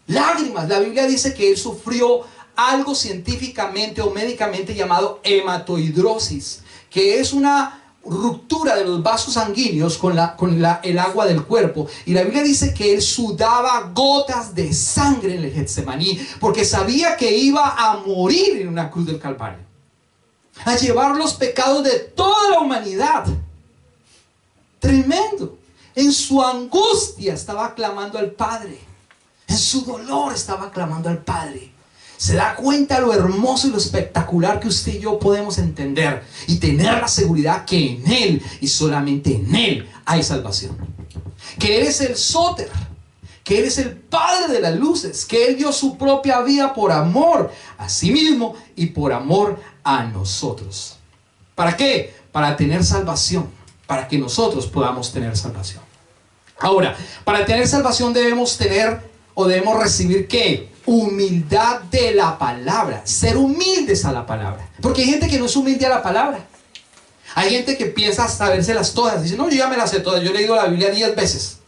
Speaker 1: lágrimas. La Biblia dice que Él sufrió algo científicamente o médicamente llamado hematohidrosis, que es una ruptura de los vasos sanguíneos con el agua del cuerpo. Y la Biblia dice que él sudaba gotas de sangre en el Getsemaní, porque sabía que iba a morir en una cruz del Calvario, a llevar los pecados de toda la humanidad. Tremendo. En su angustia estaba clamando al Padre. En su dolor estaba clamando al Padre. Se da cuenta lo hermoso y lo espectacular que usted y yo podemos entender y tener la seguridad que en Él y solamente en Él hay salvación. Que Él es el Sóter, que Él es el Padre de las luces, que Él dio su propia vida por amor a sí mismo y por amor a nosotros. ¿Para qué? Para tener salvación, para que nosotros podamos tener salvación. Ahora, para tener salvación debemos tener o debemos recibir ¿qué? Humildad de la palabra, ser humildes a la palabra, porque hay gente que no es humilde a la palabra. Hay gente que piensa sabérselas todas, dice, no, yo ya me las sé todas, yo he leído la Biblia 10 veces.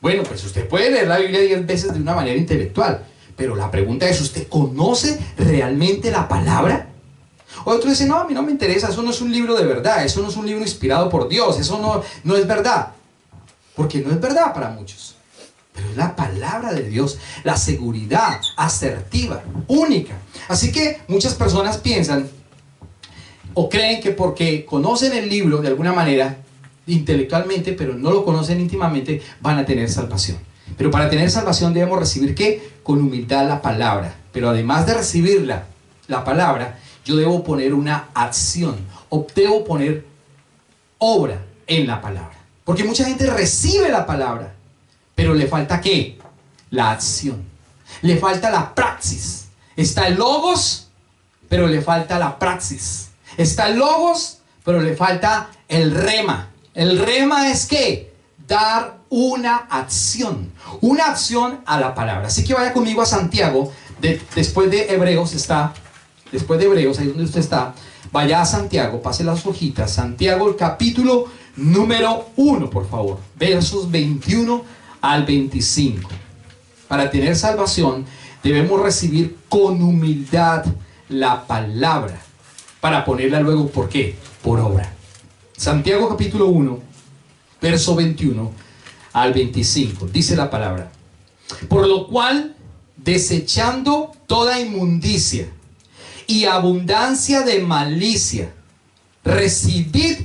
Speaker 1: Bueno, pues usted puede leer la Biblia 10 veces de una manera intelectual, pero la pregunta es, ¿usted conoce realmente la palabra? Otro dice, no, a mí no me interesa, eso no es un libro de verdad, eso no es un libro inspirado por Dios, eso no es verdad, porque no es verdad para muchos. Pero es la palabra de Dios, la seguridad asertiva, única. Así que muchas personas piensan o creen que porque conocen el libro de alguna manera, intelectualmente, pero no lo conocen íntimamente, van a tener salvación. Pero para tener salvación debemos recibir ¿qué? Con humildad la palabra. Pero además de recibirla, la palabra, yo debo poner una acción, o debo poner obra en la palabra. Porque mucha gente recibe la palabra, pero le falta ¿qué? La acción. Le falta la praxis. Está el logos, pero le falta la praxis. Está el logos, pero le falta el rema. El rema es ¿qué? Dar una acción. Una acción a la palabra. Así que vaya conmigo a Santiago. Después de Hebreos está. Después de Hebreos, ahí donde usted está. Vaya a Santiago, pase las hojitas. Santiago, el capítulo número 1, por favor. Versos 21 al 25. Para tener salvación debemos recibir con humildad la palabra, para ponerla luego, ¿por qué? Por obra. Santiago capítulo 1, verso 21 al 25, dice la palabra: por lo cual, desechando toda inmundicia y abundancia de malicia, recibid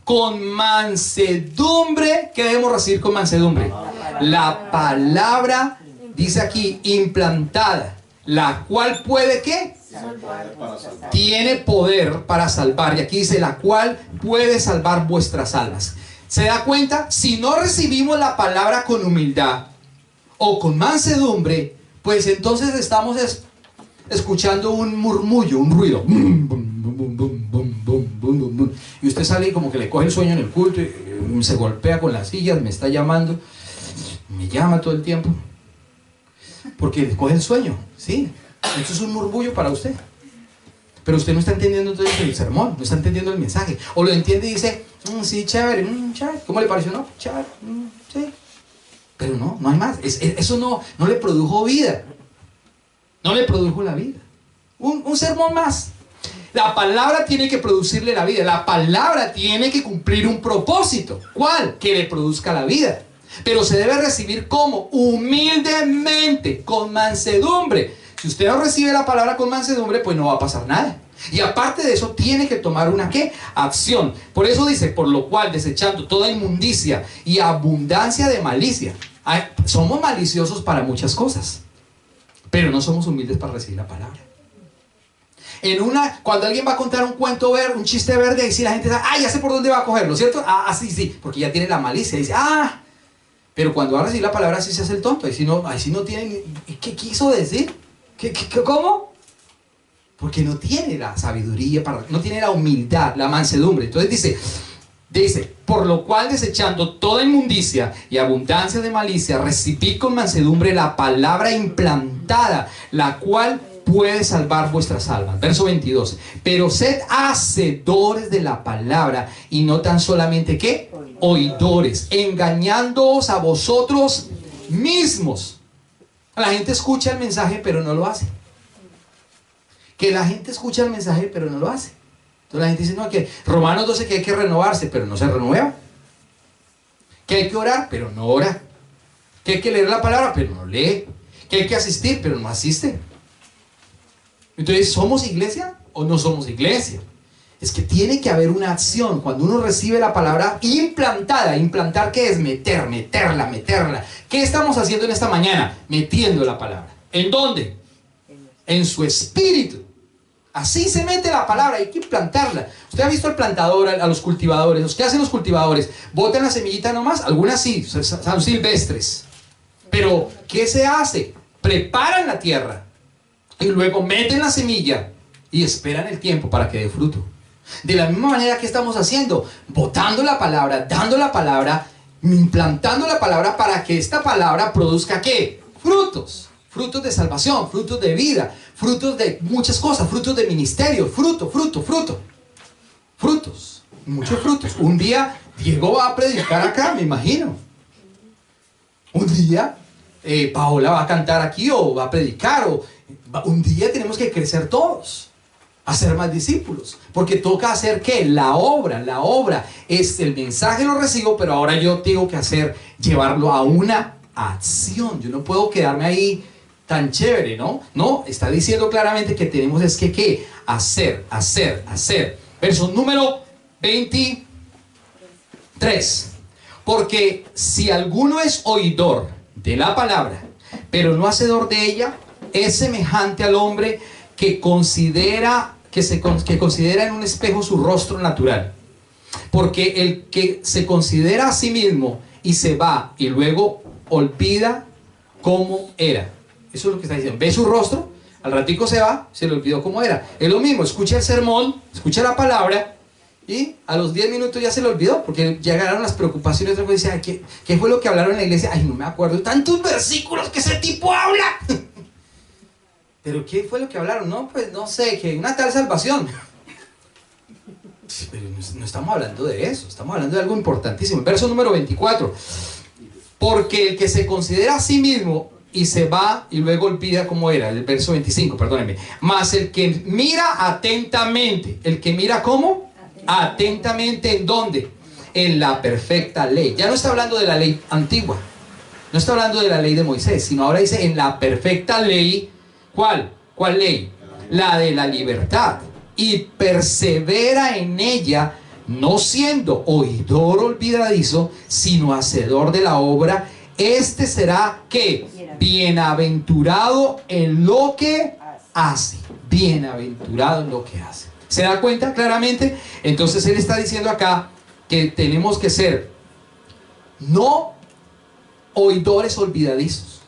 Speaker 1: con mansedumbre. ¿Qué debemos recibir con mansedumbre? La palabra, dice aquí, implantada, la cual puede ¿qué? Tiene poder para salvar. Y aquí dice, la cual puede salvar vuestras almas. ¿Se da cuenta? Si no recibimos la palabra con humildad o con mansedumbre, pues entonces estamos escuchando un murmullo, un ruido. Y usted sale y como que le coge el sueño en el culto y se golpea con las sillas, me está llamando, me llama todo el tiempo, porque le coge el sueño, ¿sí? Eso es un murmullo para usted. Pero usted no está entendiendo entonces el sermón, no está entendiendo el mensaje. O lo entiende y dice, sí, chévere, chévere. ¿Cómo le pareció? No, chévere, sí. Pero no hay más. Eso no le produjo vida. No le produjo la vida. Un sermón más. La palabra tiene que producirle la vida. La palabra tiene que cumplir un propósito. ¿Cuál? Que le produzca la vida. Pero se debe recibir ¿cómo? Humildemente, con mansedumbre. Si usted no recibe la palabra con mansedumbre, pues no va a pasar nada. Y aparte de eso, tiene que tomar una ¿qué? Acción. Por eso dice, por lo cual, desechando toda inmundicia y abundancia de malicia. Somos maliciosos para muchas cosas, pero no somos humildes para recibir la palabra. Cuando alguien va a contar un cuento verde, un chiste verde, ahí sí la gente dice, ya sé por dónde va a cogerlo, ¿cierto? Sí, porque ya tiene la malicia. Dice, pero cuando va a recibir la palabra, sí se hace el tonto. Ahí sí no tiene, ¿qué quiso decir? ¿Cómo? Porque no tiene la sabiduría, no tiene la humildad, la mansedumbre. Entonces dice, por lo cual, desechando toda inmundicia y abundancia de malicia, recibid con mansedumbre la palabra implantada, la cual puede salvar vuestras almas. Verso 22. Pero sed hacedores de la palabra y no tan solamente ¿qué? Oidores, engañándoos a vosotros mismos. La gente escucha el mensaje pero no lo hace. Que la gente escucha el mensaje pero no lo hace. Entonces la gente dice, no, que Romanos 12 que hay que renovarse, pero no se renueva. Que hay que orar, pero no ora. Que hay que leer la palabra, pero no lee. Que hay que asistir, pero no asiste. Entonces, ¿somos iglesia o no somos iglesia? Es que tiene que haber una acción. Cuando uno recibe la palabra implantada, implantar, ¿qué es? Meterla. ¿Qué estamos haciendo en esta mañana? Metiendo la palabra. ¿En dónde? En su espíritu. Así se mete la palabra, hay que implantarla. Usted ha visto al plantador, a los cultivadores. ¿Qué hacen los cultivadores? Botan la semillita nomás, algunas sí, son silvestres. Pero, ¿qué se hace? Preparan la tierra y luego meten la semilla y esperan el tiempo para que dé fruto. De la misma manera que estamos haciendo, botando la palabra, dando la palabra, implantando la palabra para que esta palabra produzca ¿qué? Frutos. Frutos de salvación, frutos de vida, frutos de muchas cosas, frutos de ministerio, frutos, muchos frutos. Un día Diego va a predicar acá, me imagino. Un día Paola va a cantar aquí o va a predicar. Un día tenemos que crecer todos, hacer más discípulos, porque toca hacer ¿qué? La obra es el mensaje, lo recibo, pero ahora yo tengo que llevarlo a una acción. Yo no puedo quedarme ahí tan chévere, ¿no? No, está diciendo claramente que tenemos es que ¿qué? Hacer. Verso número 23. Porque si alguno es oidor de la palabra, pero no hacedor de ella, es semejante al hombre que considera en un espejo su rostro natural. Porque el que se considera a sí mismo y se va y luego olvida cómo era. Eso es lo que está diciendo. Ve su rostro, al ratico se va, se le olvidó cómo era. Es lo mismo, escucha el sermón, escucha la palabra y a los 10 minutos ya se le olvidó, porque llegaron las preocupaciones. Otra cosa dice, ¿qué fue lo que hablaron en la iglesia? Ay, no me acuerdo, tantos versículos que ese tipo habla. ¿Pero qué fue lo que hablaron? No, pues no sé, que una tal salvación. Pero no estamos hablando de eso, estamos hablando de algo importantísimo. Verso número 24. Porque el que se considera a sí mismo y se va y luego olvida cómo era, el verso 25, perdónenme. Mas el que mira atentamente, ¿el que mira cómo? Atentamente, ¿en dónde? En la perfecta ley. Ya no está hablando de la ley antigua, no está hablando de la ley de Moisés, sino ahora dice en la perfecta ley. ¿Cuál? ¿Cuál ley? La de la libertad. Y persevera en ella, no siendo oidor olvidadizo, sino hacedor de la obra. Este será ¿qué? Bienaventurado en lo que hace. Bienaventurado en lo que hace. ¿Se da cuenta claramente? Entonces él está diciendo acá que tenemos que ser no oidores olvidadizos,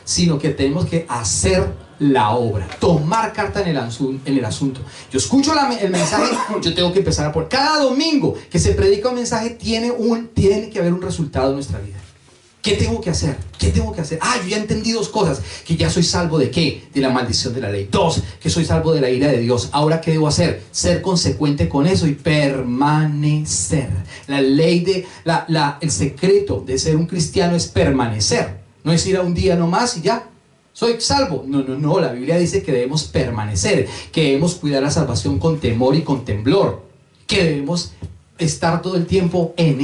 Speaker 1: sino que tenemos que hacer la obra, tomar carta en el asunto. Yo escucho el mensaje, yo tengo que empezar a poner. Cada domingo que se predica un mensaje tiene que haber un resultado en nuestra vida. ¿Qué tengo que hacer? Ah, yo ya entendí 2 cosas. Que ya soy salvo de ¿qué? De la maldición de la ley. 2, que soy salvo de la ira de Dios. Ahora, ¿qué debo hacer? Ser consecuente con eso y permanecer. La ley el secreto de ser un cristiano es permanecer. No es ir a un día nomás y ya soy salvo. No, la Biblia dice que debemos permanecer, que debemos cuidar la salvación con temor y con temblor, que debemos estar todo el tiempo en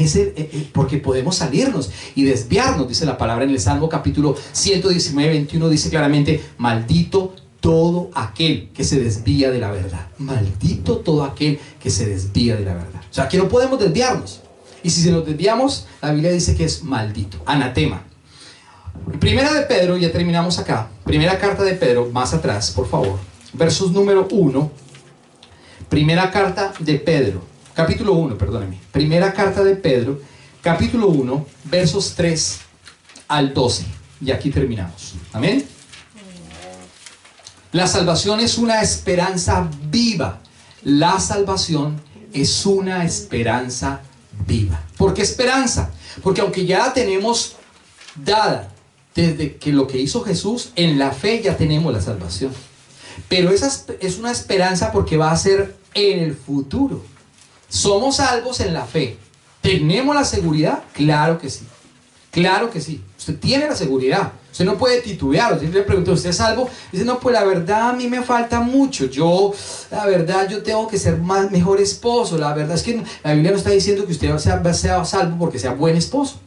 Speaker 1: porque podemos salirnos y desviarnos, dice la palabra en el Salmo capítulo 119, 21, dice claramente: maldito todo aquel que se desvía de la verdad. Maldito todo aquel que se desvía de la verdad. O sea, que no podemos desviarnos. Y si nos desviamos, la Biblia dice que es maldito, anatema. Primera de Pedro, ya terminamos acá. Primera carta de Pedro, más atrás, por favor. Versos número 1. Primera carta de Pedro, capítulo 1, perdónenme. Primera carta de Pedro, capítulo 1, versos 3 al 12. Y aquí terminamos. Amén. La salvación es una esperanza viva. La salvación es una esperanza viva. ¿Por qué esperanza? Porque aunque ya la tenemos dada desde que lo que hizo Jesús, en la fe ya tenemos la salvación. Pero esa es una esperanza porque va a ser en el futuro. Somos salvos en la fe. ¿Tenemos la seguridad? Claro que sí. Claro que sí. Usted tiene la seguridad. Usted no puede titubear. Usted le pregunta, ¿usted es salvo? Dice, no, pues la verdad a mí me falta mucho. La verdad, yo tengo que ser mejor esposo. La verdad es que la Biblia no está diciendo que usted sea salvo porque sea buen esposo.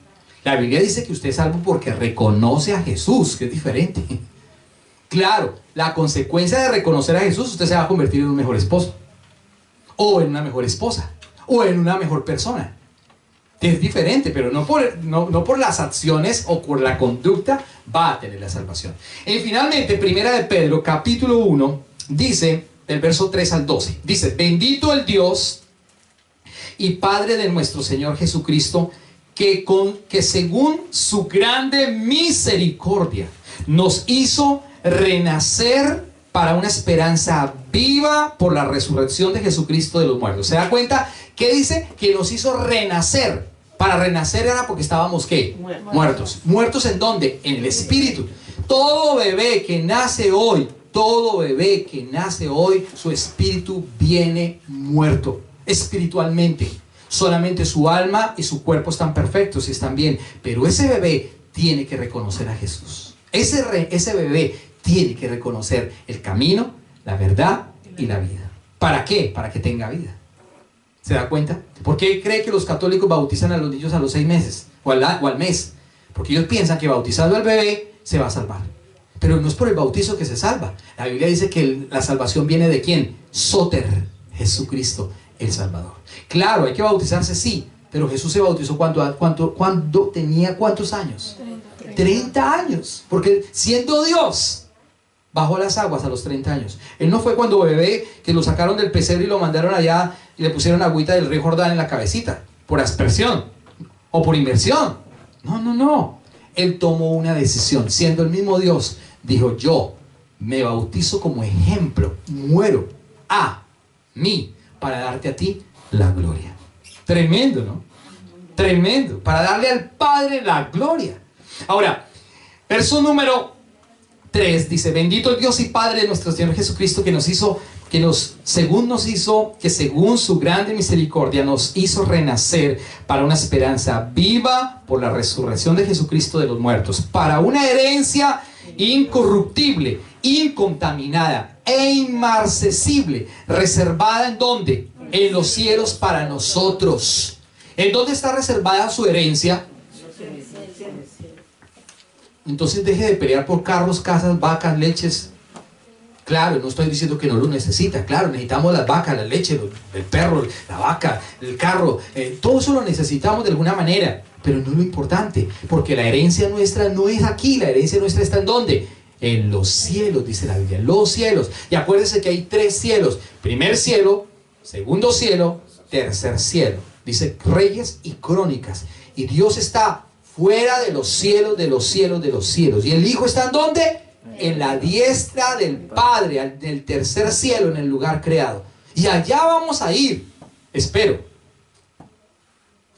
Speaker 1: La Biblia dice que usted es salvo porque reconoce a Jesús, que es diferente. Claro, la consecuencia de reconocer a Jesús, usted se va a convertir en un mejor esposo. O en una mejor esposa. O en una mejor persona. Es diferente, pero no por las acciones o por la conducta va a tener la salvación. Y finalmente, primera de Pedro, capítulo 1, dice, del verso 3 al 12, dice, bendito el Dios y Padre de nuestro Señor Jesucristo, que según su grande misericordia nos hizo renacer para una esperanza viva por la resurrección de Jesucristo de los muertos. ¿Se da cuenta? ¿Qué dice? Que nos hizo renacer. Para renacer era porque estábamos, ¿qué? Muertos. ¿Muertos en dónde? En el espíritu. Todo bebé que nace hoy, su espíritu viene muerto espiritualmente. Solamente su alma y su cuerpo están perfectos y están bien. Pero ese bebé tiene que reconocer a Jesús. Ese bebé tiene que reconocer el camino, la verdad y la vida. ¿Para qué? Para que tenga vida. ¿Se da cuenta? ¿Por qué cree que los católicos bautizan a los niños a los 6 meses? O al mes. Porque ellos piensan que bautizando al bebé se va a salvar. Pero no es por el bautizo que se salva. La Biblia dice que la salvación viene de ¿quién? Soter, Jesucristo, el Salvador. Claro, hay que bautizarse, sí. Pero Jesús se bautizó cuando tenía ¿cuántos años? 30 años. Porque siendo Dios, bajó las aguas a los 30 años. Él no fue cuando bebé que lo sacaron del pesebre y lo mandaron allá y le pusieron agüita del río Jordán en la cabecita, por aspersión o por inmersión. No. Él tomó una decisión, siendo el mismo Dios. Dijo, yo me bautizo como ejemplo, muero a mí para darte a ti la gloria. Tremendo, ¿no? Tremendo, para darle al Padre la gloria. Ahora, verso número 3 dice, bendito el Dios y Padre de nuestro Señor Jesucristo, que según su grande misericordia nos hizo renacer para una esperanza viva por la resurrección de Jesucristo de los muertos, para una herencia incorruptible, incontaminada e inmarcesible, reservada ¿en dónde? En los cielos para nosotros. ¿En dónde está reservada su herencia? Entonces deje de pelear por carros, casas, vacas, leches. Claro, no estoy diciendo que no lo necesita. Claro, necesitamos las vacas, la leche, el perro, la vaca, el carro. Todo eso lo necesitamos de alguna manera. Pero no es lo importante. Porque la herencia nuestra no es aquí. La herencia nuestra está ¿en dónde? En los cielos, dice la Biblia. Los cielos. Y acuérdense que hay 3 cielos. Primer cielo, segundo cielo, tercer cielo. Dice Reyes y Crónicas. Y Dios está fuera de los cielos, de los cielos, de los cielos. ¿Y el Hijo está en dónde? En la diestra del Padre, en el tercer cielo, en el lugar creado. Y allá vamos a ir, espero.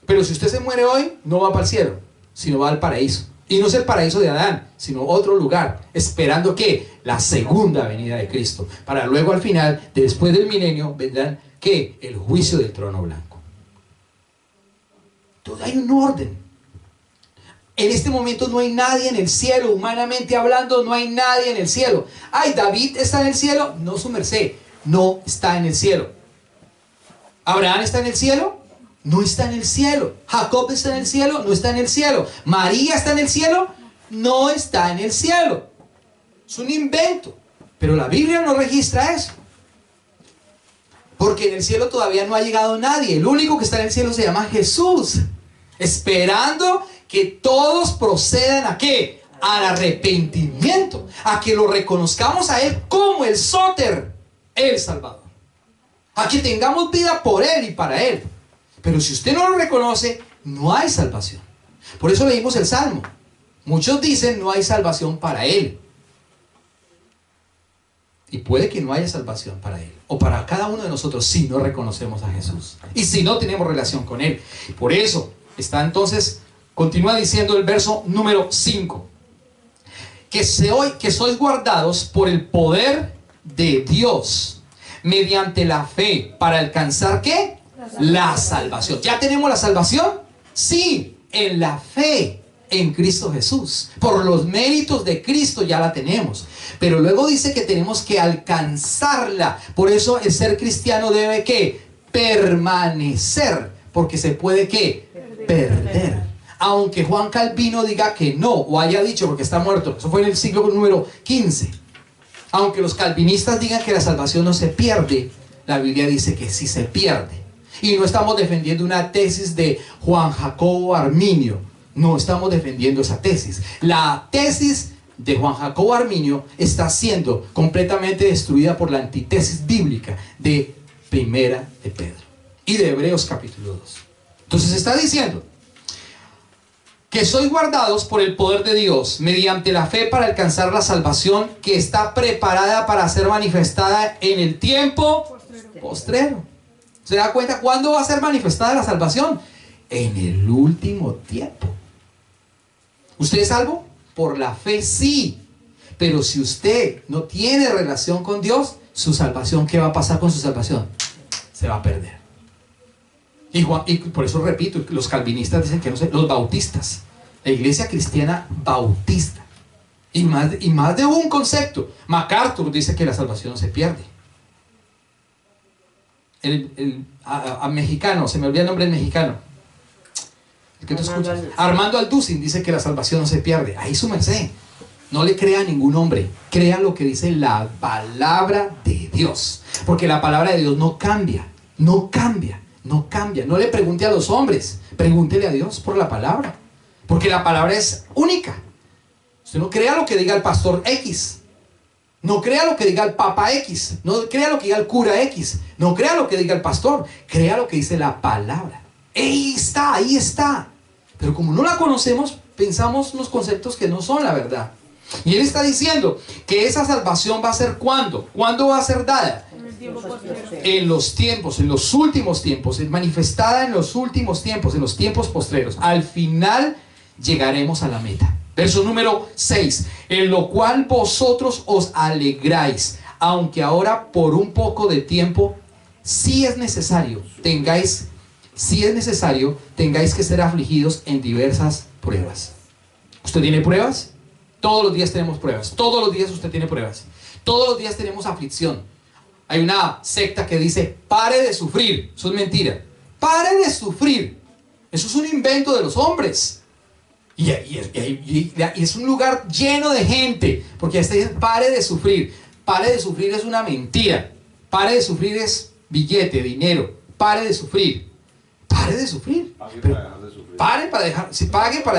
Speaker 1: Pero si usted se muere hoy, no va para el cielo, sino va al paraíso. Y no es el paraíso de Adán, sino otro lugar, esperando que la segunda venida de Cristo. Para luego al final, después del milenio, vendrán ¿qué? El juicio del trono blanco. Entonces hay un orden. En este momento no hay nadie en el cielo, humanamente hablando, no hay nadie en el cielo. Ay, David está en el cielo. No, su merced, no está en el cielo. ¿Abraham está en el cielo? No está en el cielo. ¿Jacob está en el cielo? No está en el cielo. ¿María está en el cielo? No está en el cielo. Es un invento. Pero la Biblia no registra eso. Porque en el cielo todavía no ha llegado nadie. El único que está en el cielo se llama Jesús. Esperando que todos procedan ¿a qué? Al arrepentimiento, a que lo reconozcamos a Él como el Soter, el Salvador, a que tengamos vida por Él y para Él. Pero si usted no lo reconoce, no hay salvación. Por eso leímos el Salmo. Muchos dicen no hay salvación para Él. Y puede que no haya salvación para Él o para cada uno de nosotros si no reconocemos a Jesús y si no tenemos relación con Él. Por eso está entonces, continúa diciendo el verso número 5, que sois guardados por el poder de Dios mediante la fe para alcanzar ¿qué? La salvación. ¿Ya tenemos la salvación? Sí, en la fe en Cristo Jesús. Por los méritos de Cristo ya la tenemos. Pero luego dice que tenemos que alcanzarla. Por eso el ser cristiano debe ¿qué? Permanecer. Porque se puede ¿qué? Perder. Aunque Juan Calvino diga que no, o haya dicho porque está muerto. Eso fue en el siglo número 15. Aunque los calvinistas digan que la salvación no se pierde, la Biblia dice que sí se pierde. Y no estamos defendiendo una tesis de Juan Jacobo Arminio. No estamos defendiendo esa tesis. La tesis de Juan Jacobo Arminio está siendo completamente destruida por la antítesis bíblica de Primera de Pedro y de Hebreos capítulo 2. Entonces está diciendo que sois guardados por el poder de Dios mediante la fe para alcanzar la salvación que está preparada para ser manifestada en el tiempo postrero. ¿Se da cuenta cuándo va a ser manifestada la salvación? En el último tiempo. ¿Usted es salvo? Por la fe sí. Pero si usted no tiene relación con Dios, su salvación, ¿qué va a pasar con su salvación? Se va a perder. Y por eso repito, los calvinistas dicen que no sé, los bautistas, la iglesia cristiana bautista, y más de un concepto. MacArthur dice que la salvación no se pierde. El mexicano, se me olvida el nombre del mexicano, el que tú escuchas, Armando Alducin dice que la salvación no se pierde. Ahí su merced. No le crea a ningún hombre, crea lo que dice la palabra de Dios, porque la palabra de Dios no cambia, no cambia. No cambia, no le pregunte a los hombres, pregúntele a Dios por la palabra, porque la palabra es única. Usted no crea lo que diga el pastor X, no crea lo que diga el papa X, no crea lo que diga el cura X, no crea lo que diga el pastor, crea lo que dice la palabra. Ahí está. Pero como no la conocemos, pensamos unos conceptos que no son la verdad. Y él está diciendo que esa salvación va a ser ¿cuándo? ¿Cuándo va a ser dada? En los tiempos, en los últimos tiempos, es manifestada en los últimos tiempos, en los tiempos postreros. Al final llegaremos a la meta. Verso número 6. En lo cual vosotros os alegráis, aunque ahora por un poco de tiempo, si es necesario, tengáis que ser afligidos en diversas pruebas. ¿Usted tiene pruebas? Todos los días tenemos pruebas. Todos los días usted tiene pruebas. Todos los días tenemos aflicción. Hay una secta que dice, pare de sufrir. Eso es mentira. Pare de sufrir. Eso es un invento de los hombres. Y es un lugar lleno de gente. Porque está diciendo, pare de sufrir. Pare de sufrir es una mentira. Pare de sufrir es billete, dinero. Pare de sufrir. Pare de sufrir. Pague para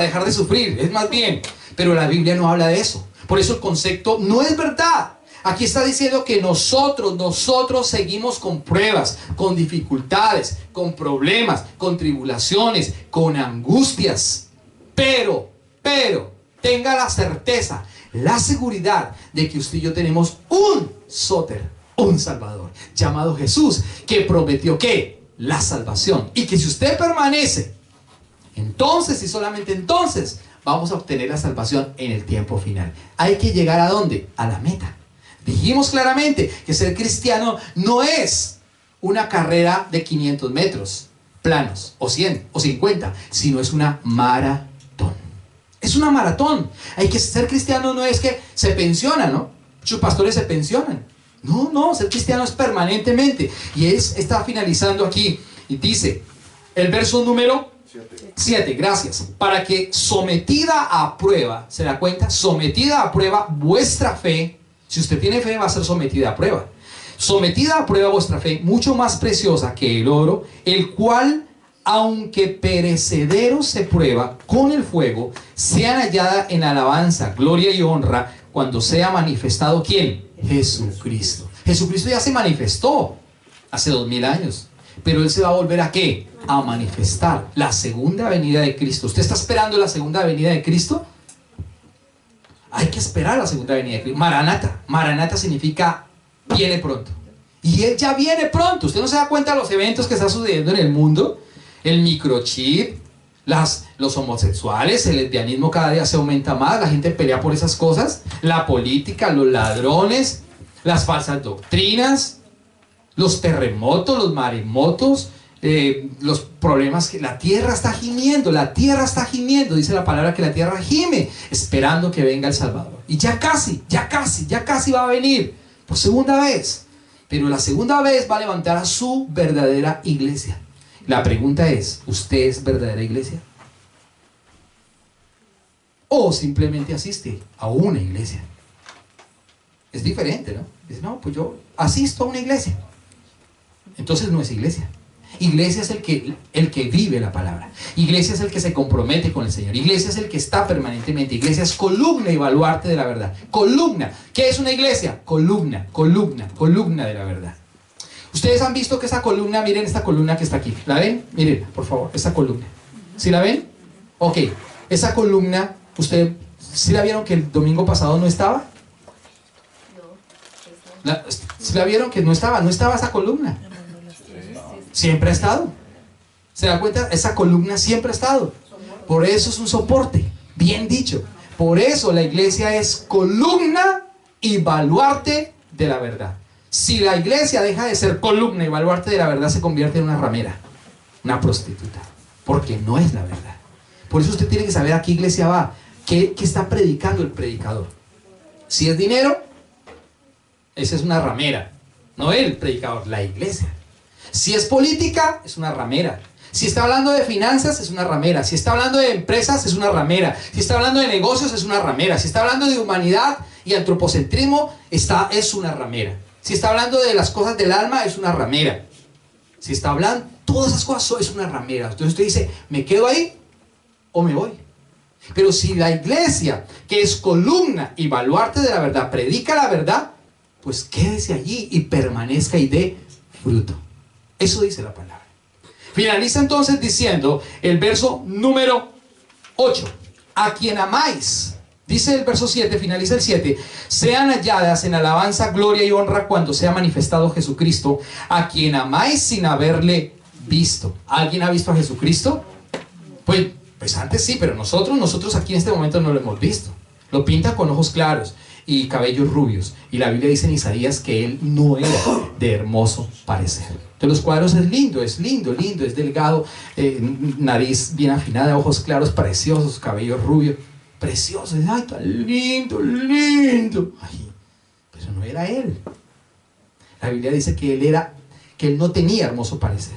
Speaker 1: dejar de sufrir. Es más bien. Pero la Biblia no habla de eso. Por eso el concepto no es verdad. Aquí está diciendo que nosotros seguimos con pruebas, con dificultades, con problemas, con tribulaciones, con angustias. Pero, tenga la certeza, la seguridad de que usted y yo tenemos un sóter, un Salvador, llamado Jesús, que prometió ¿qué? La salvación. Y que si usted permanece, entonces y solamente entonces, vamos a obtener la salvación en el tiempo final. Hay que llegar ¿a dónde? A la meta. Dijimos claramente que ser cristiano no es una carrera de 500 metros planos, o 100, o 50, sino es una maratón. Es una maratón. Hay que ser cristiano no es que se pensiona, ¿no? Muchos pastores se pensionan. No, ser cristiano es permanentemente. Y está finalizando aquí y dice, el verso número 7, gracias. Para que sometida a prueba, ¿se da cuenta? Sometida a prueba vuestra fe. Si usted tiene fe, va a ser sometida a prueba. Sometida a prueba vuestra fe, mucho más preciosa que el oro, el cual, aunque perecedero se prueba con el fuego, sea hallada en alabanza, gloria y honra, cuando sea manifestado, ¿quién? Jesucristo. Jesucristo ya se manifestó hace 2000 años. Pero Él se va a volver ¿a qué? A manifestar la segunda venida de Cristo. ¿Usted está esperando la segunda venida de Cristo? Hay que esperar la segunda venida de Cristo. Maranata. Maranata significa viene pronto. Y Él ya viene pronto. Usted no se da cuenta de los eventos que están sucediendo en el mundo. El microchip, los homosexuales, el lesbianismo cada día se aumenta más. La gente pelea por esas cosas. La política, los ladrones, las falsas doctrinas, los terremotos, los maremotos, los problemas que la tierra está gimiendo, dice la palabra que la tierra gime, esperando que venga el Salvador. Y ya casi va a venir por segunda vez. Pero la segunda vez va a levantar a su verdadera iglesia. La pregunta es, ¿usted es verdadera iglesia? ¿O simplemente asiste a una iglesia? Es diferente, ¿no? Dice, no, pues yo asisto a una iglesia. Entonces no es iglesia. Iglesia es el que vive la palabra. Iglesia es el que se compromete con el Señor. Iglesia es el que está permanentemente. Iglesia es columna y baluarte de la verdad. Columna. ¿Qué es una iglesia? Columna de la verdad. Ustedes han visto que esa columna, miren esta columna que está aquí. ¿La ven? Miren, por favor, esta columna. ¿Sí la ven? Ok. Esa columna, ¿ustedes sí la vieron que el domingo pasado no estaba? ¿Sí la vieron que no estaba esa columna? Siempre ha estado. ¿Se da cuenta? Esa columna siempre ha estado. Por eso es un soporte. Bien dicho. Por eso la iglesia es columna y baluarte de la verdad. Si la iglesia deja de ser columna y baluarte de la verdad, se convierte en una ramera, una prostituta. Porque no es la verdad. Por eso usted tiene que saber a qué iglesia va. ¿Qué está predicando el predicador? Si es dinero, esa es una ramera. No el predicador, la iglesia. Si es política, es una ramera. Si está hablando de finanzas, es una ramera. Si está hablando de empresas, es una ramera. Si está hablando de negocios, es una ramera. Si está hablando de humanidad y antropocentrismo, es una ramera. Si está hablando de las cosas del alma, es una ramera. Si está hablando, todas esas cosas es una ramera. Entonces usted dice, ¿me quedo ahí o me voy? Pero si la iglesia, que es columna y baluarte de la verdad, predica la verdad, pues quédese allí y permanezca y dé fruto. Eso dice la palabra. Finaliza entonces diciendo el verso número 8. A quien amáis, dice el verso 7, finaliza el 7, sean halladas en alabanza, gloria y honra cuando sea manifestado Jesucristo, a quien amáis sin haberle visto. ¿Alguien ha visto a Jesucristo? Pues antes sí, pero nosotros aquí en este momento no lo hemos visto. Lo pinta con ojos claros y cabellos rubios. Y la Biblia dice en Isaías que él no era de hermoso parecer. Entonces los cuadros es lindo, es delgado, nariz bien afinada, ojos claros, preciosos, cabello rubio, precioso. Ay, tan lindo. Ay, pero no era él. La Biblia dice que él no tenía hermoso parecer.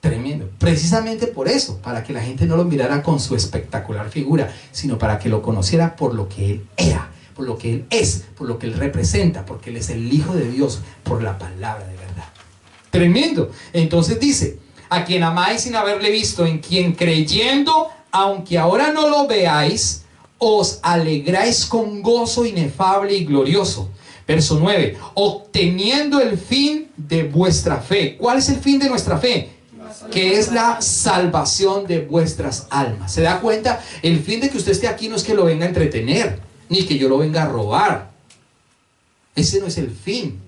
Speaker 1: Tremendo. Precisamente por eso, para que la gente no lo mirara con su espectacular figura, sino para que lo conociera por lo que él era, por lo que él es, por lo que él representa, porque él es el Hijo de Dios, por la palabra de verdad. Tremendo. Entonces dice, a quien amáis sin haberle visto, en quien creyendo, aunque ahora no lo veáis, os alegráis con gozo inefable y glorioso. Verso 9, obteniendo el fin de vuestra fe. ¿Cuál es el fin de nuestra fe? Que es la salvación de vuestras almas. ¿Se da cuenta? El fin de que usted esté aquí no es que lo venga a entretener, ni que yo lo venga a robar. Ese no es el fin.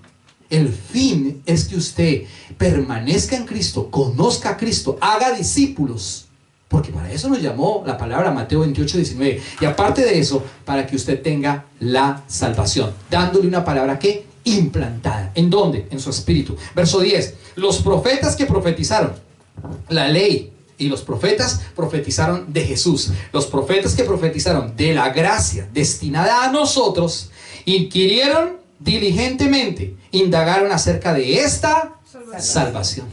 Speaker 1: El fin es que usted permanezca en Cristo, conozca a Cristo, haga discípulos. Porque para eso nos llamó la palabra Mateo 28, 19. Y aparte de eso, para que usted tenga la salvación, dándole una palabra que implantada. ¿En dónde? En su espíritu. Verso 10. Los profetas que profetizaron la ley y los profetas profetizaron de Jesús. Los profetas que profetizaron de la gracia destinada a nosotros inquirieron diligentemente, indagaron acerca de esta salvación.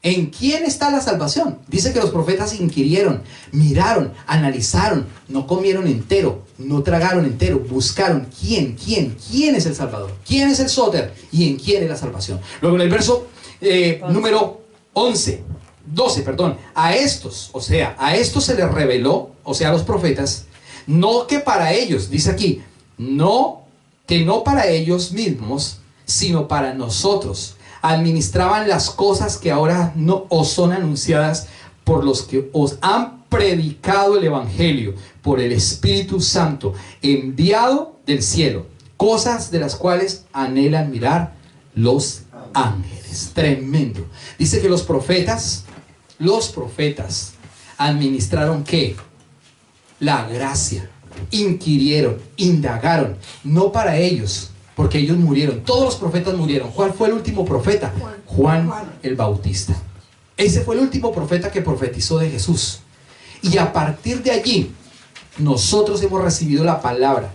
Speaker 1: ¿En quién está la salvación? Dice que los profetas inquirieron, miraron, analizaron, no comieron entero, no tragaron entero, buscaron quién es el Salvador, quién es el Soter y en quién es la salvación. Luego en el verso número 12, a estos se les reveló, o sea, a los profetas, no que para ellos, dice aquí, que no para ellos mismos, sino para nosotros, administraban las cosas que ahora no os son anunciadas por los que os han predicado el Evangelio por el Espíritu Santo enviado del cielo, cosas de las cuales anhelan mirar los ángeles. Tremendo. Dice que los profetas administraron ¿qué? La gracia. Inquirieron, indagaron, no para ellos, porque ellos murieron, todos los profetas murieron. ¿Cuál fue el último profeta? Juan el Bautista. Ese fue el último profeta que profetizó de Jesús. Y a partir de allí, nosotros hemos recibido la palabra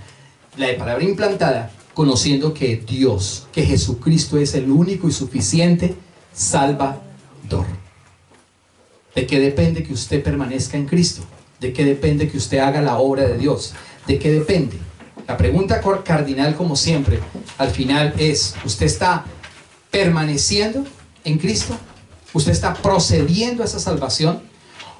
Speaker 1: implantada, conociendo que Dios, que Jesucristo es el único y suficiente Salvador. ¿De qué depende que usted permanezca en Cristo? ¿De qué depende que usted haga la obra de Dios? ¿De qué depende? La pregunta cardinal, como siempre, al final es: ¿usted está permaneciendo en Cristo? ¿Usted está procediendo a esa salvación?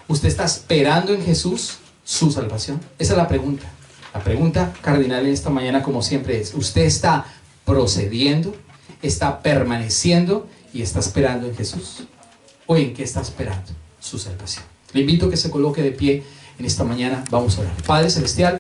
Speaker 1: ¿Usted está esperando en Jesús su salvación? Esa es la pregunta. La pregunta cardinal en esta mañana, como siempre, es: ¿usted está procediendo, está permaneciendo y está esperando en Jesús? ¿O en qué está esperando su salvación? Le invito a que se coloque de pie en esta mañana. Vamos a orar. Padre Celestial,